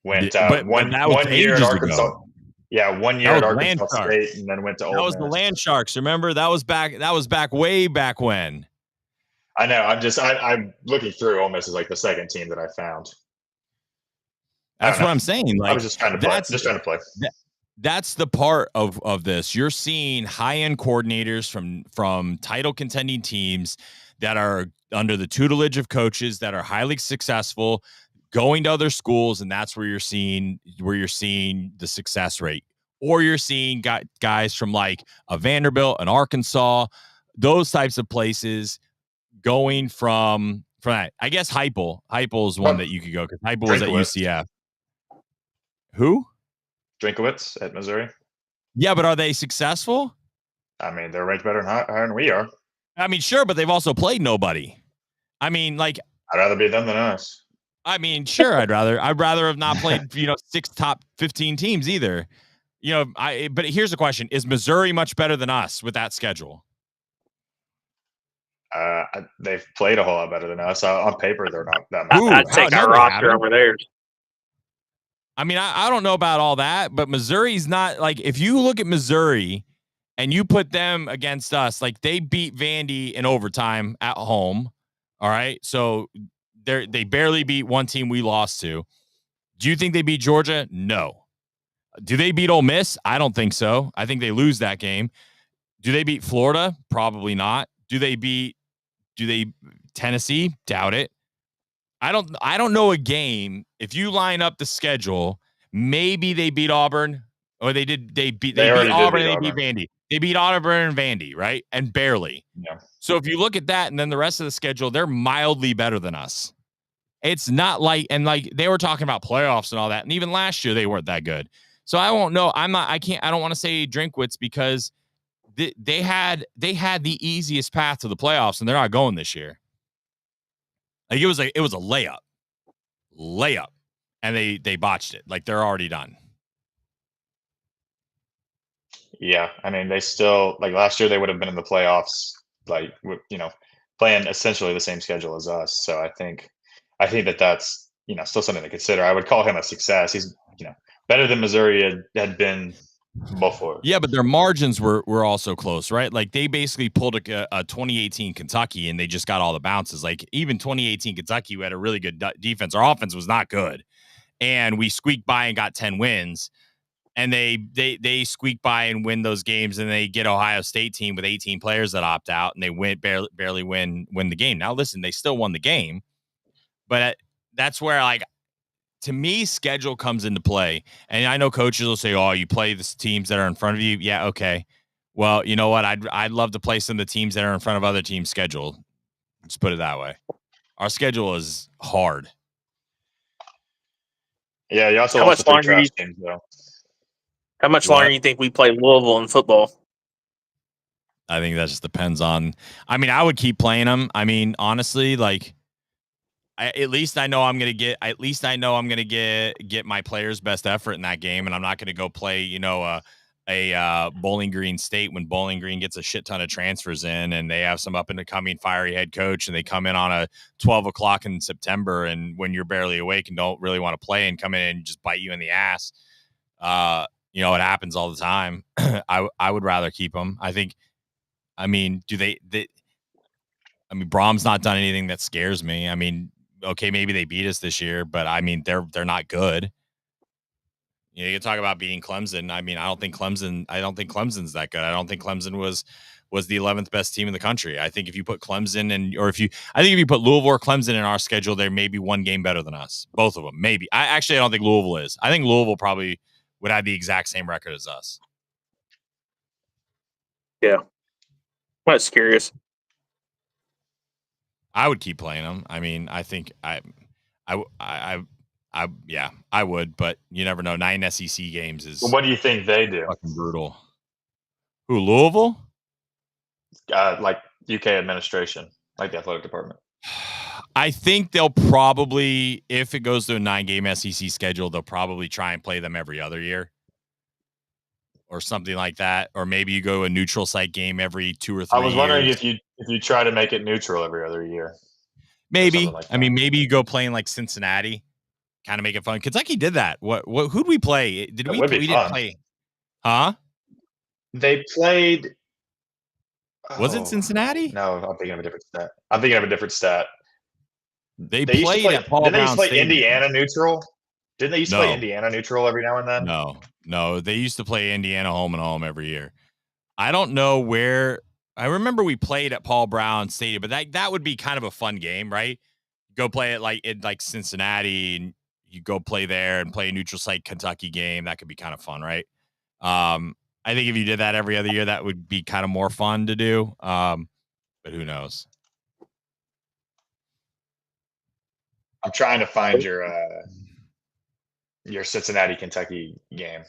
went one year at Arkansas. Ago. Yeah, 1 year at Arkansas State, and then went to Ole Miss. That was the Land Sharks. Remember, that was back way back when. I know. I'm looking through. Ole Miss is like the second team that I found. That's what I'm saying. Like, I was just trying to play. That's the part of this. You're seeing high-end coordinators from title contending teams that are under the tutelage of coaches that are highly successful, going to other schools, and that's where you're seeing the success rate. Or you're seeing guys from like a Vanderbilt, an Arkansas, those types of places going from that. I guess Heupel is one that you could go, because Heupel was at UCF. Who? Drinkwitz at Missouri. Yeah, but are they successful? I mean, they're ranked better than we are. I mean, sure, but they've also played nobody. I mean, like, I'd rather be them than us. I mean, sure, I'd rather have not played 6 top 15 teams either. But here's the question: is Missouri much better than us with that schedule? They've played a whole lot better than us. On paper, they're not that much. I'd take our roster over theirs. I mean, I don't know about all that, but Missouri's not, like, if you look at Missouri and you put them against us, like, they beat Vandy in overtime at home. All right. So they barely beat one team we lost to. Do you think they beat Georgia? No. Do they beat Ole Miss? I don't think so. I think they lose that game. Do they beat Florida? Probably not. Do they beat Tennessee? Doubt it. I don't know a game. If you line up the schedule, maybe they beat Auburn, or they beat Auburn and they beat Vandy. They beat Auburn and Vandy, right? And barely. Yeah. So if you look at that and then the rest of the schedule, they're mildly better than us. It's not like, and like they were talking about playoffs and all that, and even last year they weren't that good. So I won't know. I don't want to say Drinkwitz, because they had the easiest path to the playoffs, and they're not going this year. Like it was a layup, and they botched it. Like they're already done. Yeah, I mean, they still, like last year they would have been in the playoffs, like playing essentially the same schedule as us. So I think that's still something to consider. I would call him a success. He's better than Missouri had been before. Yeah, but their margins were also close, right? Like they basically pulled a 2018 Kentucky, and they just got all the bounces. Like even 2018 Kentucky, we had a really good defense. Our offense was not good, and we squeaked by and got 10 wins. And they squeak by and win those games, and they get Ohio State team with 18 players that opt out, and they barely win the game. Now listen, they still won the game, but that's where, like, to me, schedule comes into play. And I know coaches will say, "Oh, you play the teams that are in front of you." Yeah, okay. Well, you know what? I'd love to play some of the teams that are in front of other teams' schedule. Let's put it that way. Our schedule is hard. Yeah, you also lost the 3 trash games, though. How much longer do you think we play Louisville in football? I think that just depends on. I mean, I would keep playing them. I mean, honestly, like, at least I know I'm gonna get my players' best effort in that game, and I'm not gonna go play, a Bowling Green State when Bowling Green gets a shit ton of transfers in, and they have some up and coming fiery head coach, and they come in on a 12 o'clock in September, and when you're barely awake and don't really want to play, and come in and just bite you in the ass. It happens all the time. I would rather keep them. Brom's not done anything that scares me. I mean, okay, maybe they beat us this year, but I mean, they're not good. You can talk about beating Clemson. I mean, I don't think Clemson's that good. I don't think Clemson was the 11th best team in the country. I think if you put Clemson if you put Louisville or Clemson in our schedule, they're maybe one game better than us. Both of them, maybe. I don't think Louisville is. I think Louisville probably would have the exact same record as us. Yeah. That's curious. I would keep playing them. I mean, I think I would, but you never know. 9 SEC games is. Well, what do you think they do? Fucking brutal. Who, Louisville? Like UK administration, like the athletic department. I think they'll probably, if it goes to a 9-game SEC schedule, they'll probably try and play them every other year or something like that. Or maybe you go a neutral site game every 2 or 3 I was wondering years. if you try to make it neutral every other year. Maybe. Like I mean, maybe you go playing like Cincinnati, kind of make it fun. Kentucky did that. Who'd we play? Did we didn't play? Huh? They played. Was it Cincinnati? No, I'm thinking of a different stat. They played at Paul Brown Didn't they used to play Stadium. Indiana neutral? Didn't they used to play Indiana neutral every now and then? No. They used to play Indiana home and home every year. I don't know where. I remember we played at Paul Brown Stadium, but that would be kind of a fun game, right? Go play it in Cincinnati, and you go play there and play a neutral site Kentucky game. That could be kind of fun, right? I think if you did that every other year, that would be kind of more fun to do. But who knows? I'm trying to find your Cincinnati Kentucky game.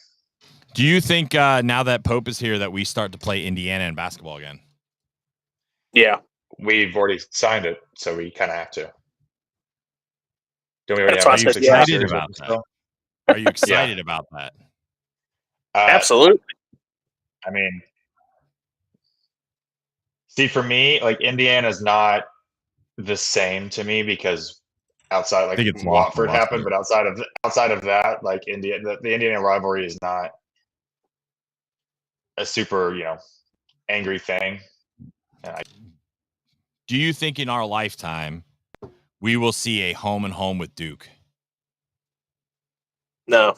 Do you think now that Pope is here that we start to play Indiana in basketball again? Yeah, we've already signed it, so we kind of have to. Don't we already Are you excited about that? Are you excited about that? Absolutely. I mean, see, for me, like Indiana's not the same to me because outside, like Watford happened, but outside of that, like the Indiana rivalry is not a super, angry thing. Do you think in our lifetime we will see a home and home with Duke? No.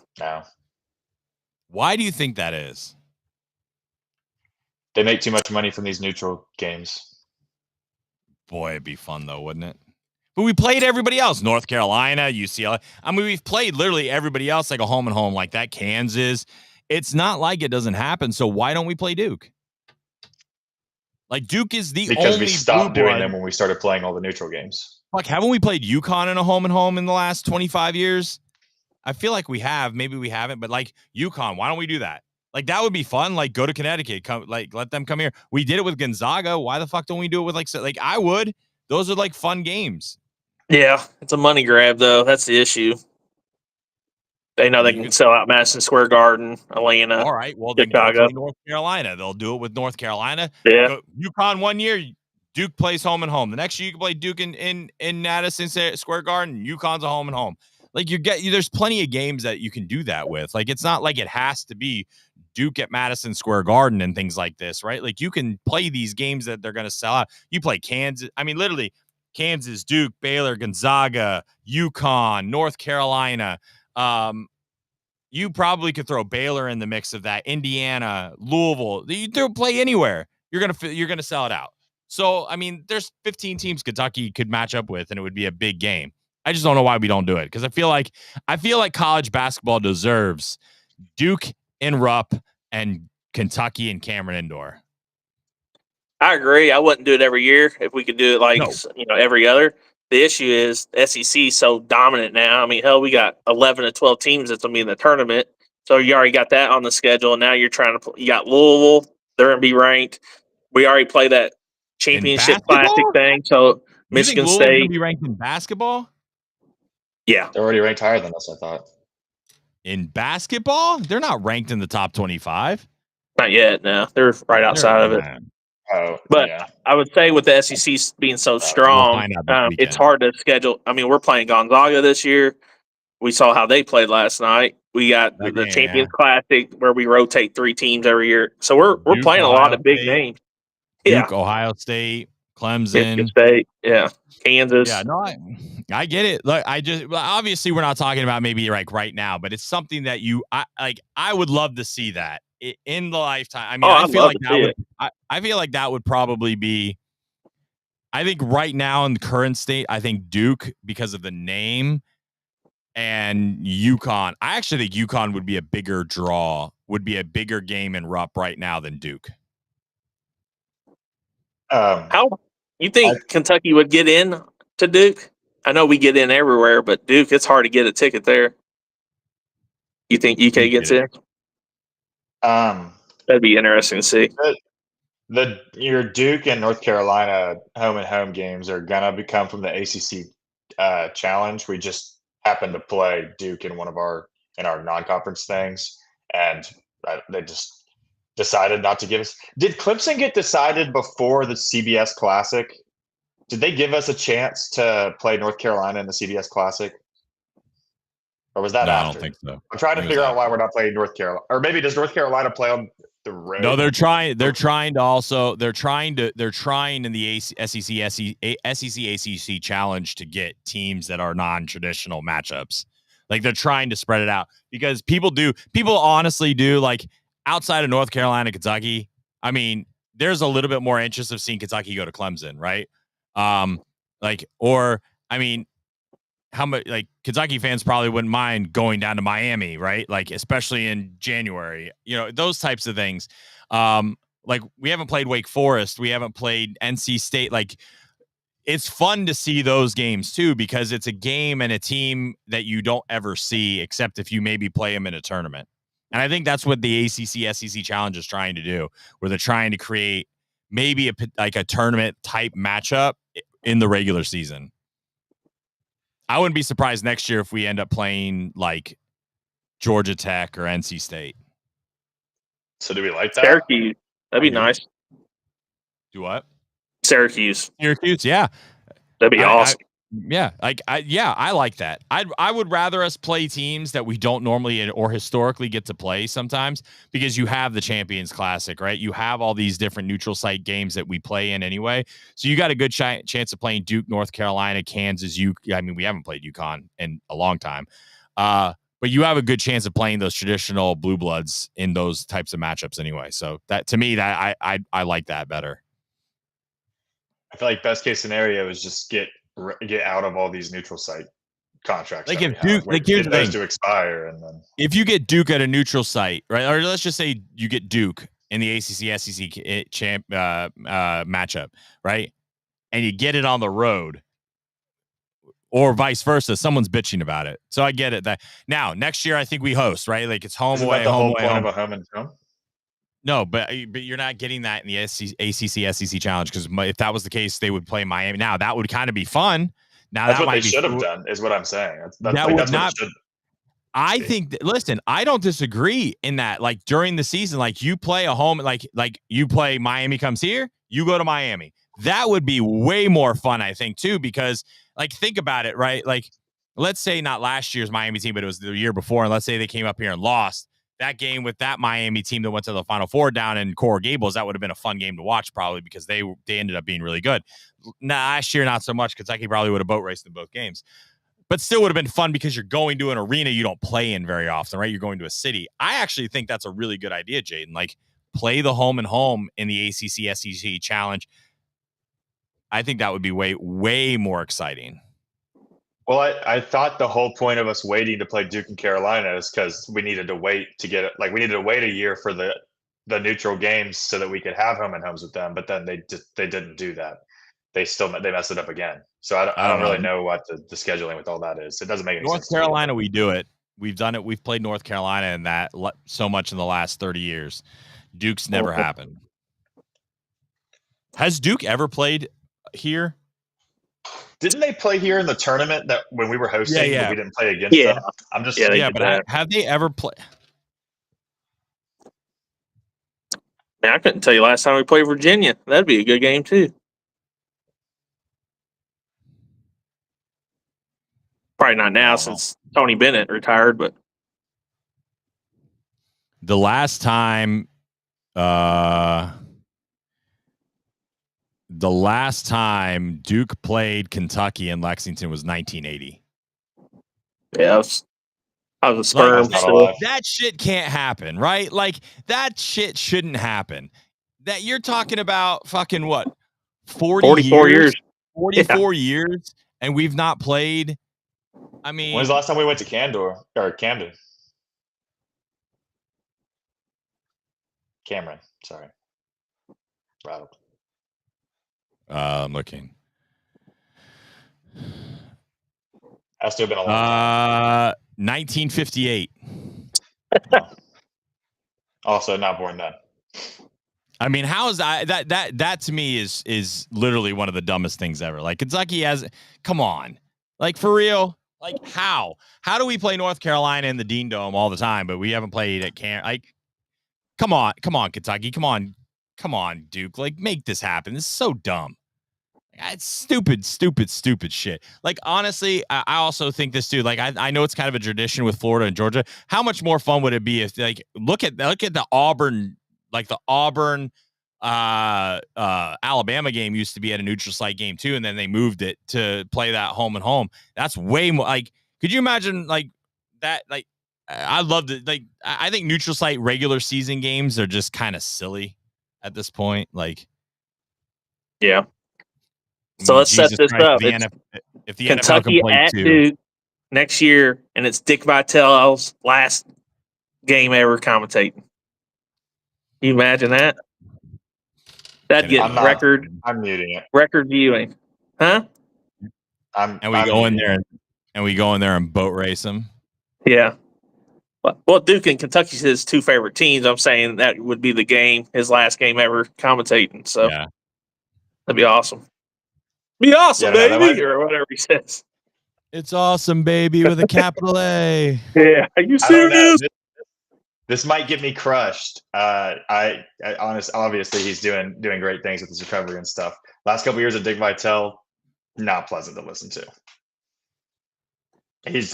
Why do you think that is? They make too much money from these neutral games. Boy, it'd be fun though, wouldn't it? But we played everybody else. North Carolina, UCLA. I mean, we've played literally everybody else like a home and home like that. Kansas. It's not like it doesn't happen. So why don't we play Duke? Like Duke is the because only we stopped doing them when we started playing all the neutral games. Like, haven't we played UConn in a home and home in the last 25 years? I feel like we have. Maybe we haven't, but like UConn, why don't we do that? Like that would be fun. Like go to Connecticut, let them come here. We did it with Gonzaga. Why the fuck don't we do it with like I would? Those are like fun games. Yeah, it's a money grab though. That's the issue. They know they can sell out Madison Square Garden, Atlanta. All right, well, Chicago, North Carolina. They'll do it with North Carolina. Yeah, UConn 1 year, Duke plays home and home. The next year you can play Duke in Madison Square Garden. UConn's a home and home. Like there's plenty of games that you can do that with. Like it's not like it has to be Duke at Madison Square Garden and things like this, right? Like you can play these games that they're going to sell out. You play Kansas. I mean, literally Kansas, Duke, Baylor, Gonzaga, UConn, North Carolina. You probably could throw Baylor in the mix of that. Indiana, Louisville. You play anywhere. You're gonna sell it out. So I mean, there's 15 teams Kentucky could match up with, and it would be a big game. I just don't know why we don't do it because I feel like college basketball deserves Duke and Rupp and Kentucky and Cameron Indoor. I agree. I wouldn't do it every year if we could do it every other. The issue is the SEC is so dominant now. I mean, hell, we got 11 to 12 teams that's going to be in the tournament. So you already got that on the schedule. And now you're trying to – you got Louisville. They're going to be ranked. We already play that championship classic thing. So Michigan State – going to be ranked in basketball? Yeah. They're already ranked higher than us, I thought. In basketball? They're not ranked in the top 25. Not yet, no. They're right outside of it. But I would say with the SEC being so strong, it's hard to schedule. I mean, we're playing Gonzaga this year. We saw how they played last night. We got the Champions Classic where we rotate 3 teams every year. So we're Duke, playing a lot of big names. Duke, Ohio State, Clemson, Michigan State, Kansas. Yeah, no, I get it. Look, obviously we're not talking about maybe like right now, but it's something that I would love to see that in the lifetime. I mean, I'd love to see it. I feel like that would probably be, I think right now in the current state, I think Duke, because of the name, and UConn. I actually think UConn would be a bigger draw, would be a bigger game in Rupp right now than Duke. How you think Kentucky would get in to Duke? I know we get in everywhere, but Duke, it's hard to get a ticket there. You think UK gets in? That'd be interesting to see. Your Duke and North Carolina home and home games are gonna become from the ACC challenge. We just happened to play Duke in our non-conference things, and they just decided not to give us. Did Clemson get decided before the CBS Classic? Did they give us a chance to play North Carolina in the CBS Classic? Or was that after? I don't think so. I'm trying to figure out why we're not playing North Carolina. Or maybe does North Carolina play on the road? No, they're trying in the SEC ACC challenge to get teams that are non-traditional matchups. Like they're trying to spread it out because people honestly do, like outside of North Carolina, Kentucky. I mean, there's a little bit more interest of seeing Kentucky go to Clemson, right? How much, like, Kentucky fans probably wouldn't mind going down to Miami, right? Like, especially in January, those types of things. Like, we haven't played Wake Forest. We haven't played NC State. Like, it's fun to see those games too, because it's a game and a team that you don't ever see, except if you maybe play them in a tournament. And I think that's what the ACC SEC Challenge is trying to do, where they're trying to create maybe a tournament type matchup in the regular season. I wouldn't be surprised next year if we end up playing like Georgia Tech or NC State. So do we like that? Syracuse. That'd be nice. Do what? Syracuse, yeah. That'd be awesome. I like that. I would rather us play teams that we don't normally or historically get to play sometimes, because you have the Champions Classic, right? You have all these different neutral site games that we play in anyway. So you got a good chance of playing Duke, North Carolina, Kansas. I mean, we haven't played UConn in a long time. But you have a good chance of playing those traditional blue bloods in those types of matchups anyway. So that, to me, that I like that better. I feel like best case scenario is just get out of all these neutral site contracts. Like if Duke, get those to expire, and then if you get Duke at a neutral site, right? Or let's just say you get Duke in the ACC SEC matchup, right? And you get it on the road, or vice versa. Someone's bitching about it, so I get it. That now next year I think we host, right? Like it's home away, home away, home. Of a home and home. No, but you're not getting that in the ACC SEC Challenge, because if that was the case, they would play Miami. Now that would kind of be fun. Now that's what they should have done, is what I'm saying. That's not. I think. Listen, I don't disagree in that. Like during the season, like you play a home, like you play Miami comes here, you go to Miami. That would be way more fun, I think, too, because like think about it, right? Like let's say not last year's Miami team, but it was the year before, and let's say they came up here and lost. That game with that Miami team that went to the Final Four down in Coral Gables, that would have been a fun game to watch, probably, because they ended up being really good. Last year, not so much. Kentucky probably would have boat raced in both games, but still would have been fun because you're going to an arena you don't play in very often, right? You're going to a city. I actually think that's a really good idea, Jaden. Like play the home and home in the ACC SEC Challenge. I think that would be way, way more exciting. Well, I thought the whole point of us waiting to play Duke and Carolina is because we needed to wait to get it. Like we needed to wait a year for the neutral games so that we could have home and homes with them. But then they didn't do that. They messed it up again. So I don't really know what the scheduling with all that is. It doesn't make any sense. North Carolina, we do it. We've done it. We've played North Carolina in that so much in the last 30 years. Duke's never happened. Has Duke ever played here? Didn't they play here in the tournament that when we were hosting, but we didn't play against them? I'm just but have they ever played? Man, I couldn't tell you last time we played Virginia. That'd be a good game too. Probably not now since Tony Bennett retired, but the last time The last time Duke played Kentucky in Lexington was 1980. Yeah, I was a sperm. Like, that shit can't happen, right? Like that shit shouldn't happen. That you're talking about fucking what? 44 years. 44 years, and we've not played. I mean, when's the last time we went to Camden? Cameron, sorry. Rattled. I'm looking. That's still been a long time. 1958. No. Also not born then. I mean, how is that to me is literally one of the dumbest things ever. Like Kentucky has, come on, like for real, like how do we play North Carolina in the Dean Dome all the time, but we haven't played at camp? Like, come on, Kentucky, come on, Duke, like make this happen. This is so dumb. It's stupid shit. Like honestly, I also think this too. Like I know it's kind of a tradition with Florida and Georgia. How much more fun would it be if like look at the Auburn. Like the Auburn Alabama game used to be at a neutral site game too, and then they moved it to play that home and home. That's way more. Like, could you imagine like that? Like, I love it. Like, I think neutral site regular season games are just kind of silly at this point. Like, yeah. So let's set this up. If the Kentucky NFL can play at Duke next year, and it's Dick Vitale's last game ever commentating. Can you imagine that? That'd get record. I'm muting it. Record viewing, huh? We go in there and boat race them. Yeah. Well, Duke and Kentucky's his two favorite teams. I'm saying that would be the game, his last game ever commentating. So yeah, that'd be awesome. Be awesome, baby, or whatever he says. It's awesome, baby, with a capital A. Yeah, are you serious? This might get me crushed. I obviously he's doing great things with his recovery and stuff. Last couple of years of Dick Vitale, not pleasant to listen to. He's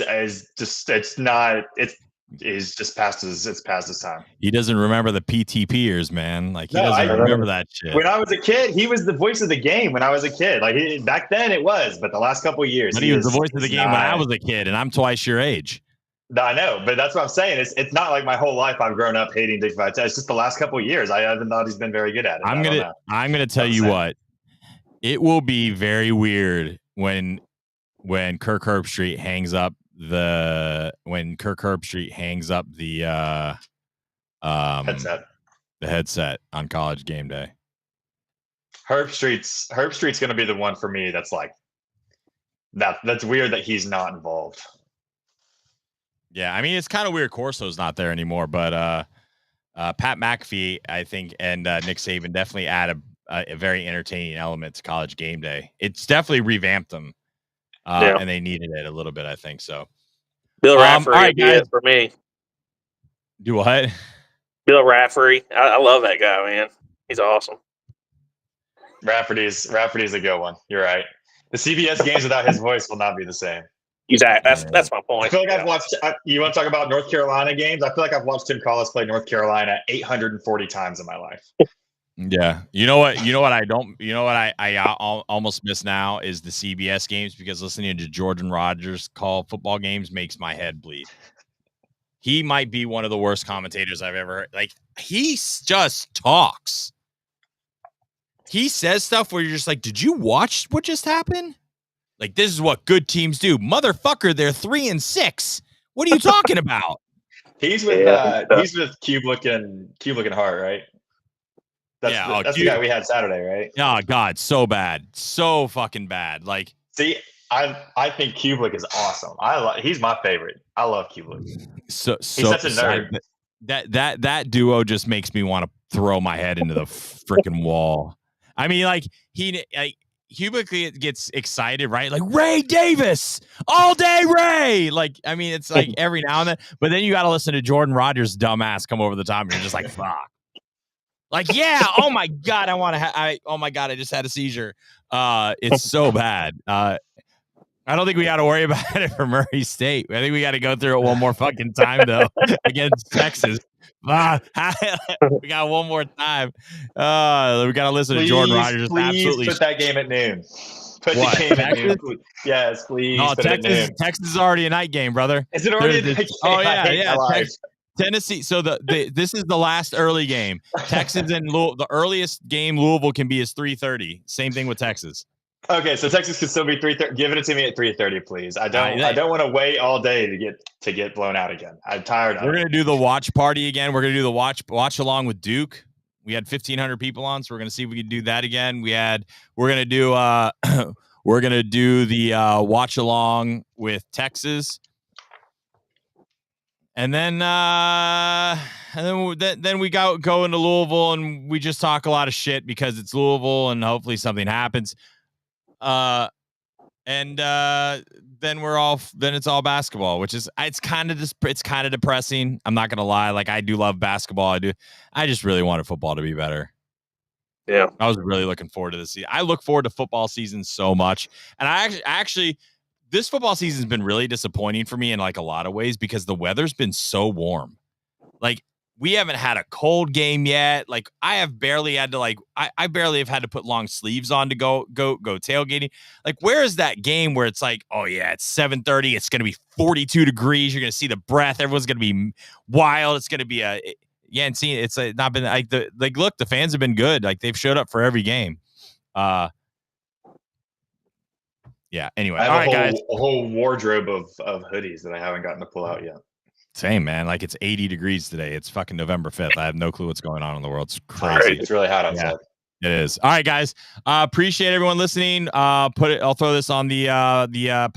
just past his time. He doesn't remember the PTPers, man. Like he doesn't remember that shit. When I was a kid, he was the voice of the game. When I was a kid, like back then it was, but the last couple of years, but he was the voice of the game when I was a kid, and I'm twice your age. I know, but that's what I'm saying. It's not like my whole life I've grown up hating Dick Vitale. It's just the last couple of years I haven't thought he's been very good at it. I'm gonna tell you what. It will be very weird when Kirk Herbstreit hangs up the headset on College Game Day. Herbstreit's going to be the one for me. That's like that's weird that he's not involved. Yeah, I mean it's kind of weird Corso's not there anymore, but Pat McAfee, I think, and Nick Saban definitely add a very entertaining element to College Game Day. It's definitely revamped them, and they needed it a little bit, I think. So, Bill Raftery is for me. Do what? Bill Raftery. I love that guy, man. He's awesome. Rafferty's a good one. You're right. The CBS games without his voice will not be the same. Exactly. That's my point. I feel like I've watched. You want to talk about North Carolina games? I feel like I've watched Tim Collis play North Carolina 840 times in my life. Yeah. You know what I almost miss now is the CBS games, because listening to Jordan Rodgers call football games makes my head bleed. He might be one of the worst commentators I've ever heard. Like, he just talks. He says stuff where you're just like, did you watch what just happened? Like, this is what good teams do. Motherfucker, they're 3-6. What are you talking about? He's with Kubelik and Hart, right? That's the guy we had Saturday, right? Oh God, so bad, so fucking bad. Like, see, I think Kubelik is awesome. He's my favorite. I love Kubelik. So he's such a nerd. That duo just makes me want to throw my head into the freaking wall. I mean, like Kubelik gets excited, right? Like Ray Davis, all day Ray. Like, I mean, it's like every now and then, but then you got to listen to Jordan Rodgers' dumbass come over the top, and you're just like, fuck. Like, yeah, oh my God, oh my God, I just had a seizure. It's so bad. I don't think we got to worry about it for Murray State. I think we got to go through it one more fucking time, though, against Texas. We got one more time. We got to listen to Jordan Rogers. Please Absolutely. put that game at noon. Put What, the game Texas? at noon. Yes, please. No, put it at noon. Texas is already a night game, brother. Is it already a night game? Oh yeah. Tennessee. So this is the last early game. Texas and the earliest game Louisville can be is 3:30. Same thing with Texas. Okay, so Texas could still be 3:30. Give it to me at 3:30, please. I don't want to wait all day to get blown out again. I'm tired of it. We're gonna do the watch party again. We're gonna do the watch along with Duke. We had 1,500 people on, so we're gonna see if we can do that again. We're gonna do the watch along with Texas. And then we go into Louisville and we just talk a lot of shit because it's Louisville and hopefully something happens. Then it's all basketball, which is it's kind of depressing. I'm not gonna lie. Like, I do love basketball. I just really wanted football to be better. Yeah, I was really looking forward to this season. I look forward to football season so much, and I actually. This football season has been really disappointing for me in like a lot of ways because the weather's been so warm. Like, we haven't had a cold game yet. Like, I barely have had to put long sleeves on to go tailgating. Like, where is that game where it's like, oh yeah, it's 7:30. It's going to be 42 degrees. You're going to see the breath. Everyone's going to be wild. It's going to be and see, it's not been like, look, the fans have been good. Like, they've showed up for every game. Yeah. Anyway, I have guys. A whole wardrobe of hoodies that I haven't gotten to pull out yet. Same, man. Like, it's 80 degrees today. It's fucking November 5th. I have no clue what's going on in the world. It's crazy. It's really hot outside. Yeah, it is. All right, guys. Appreciate everyone listening. I'll throw this on the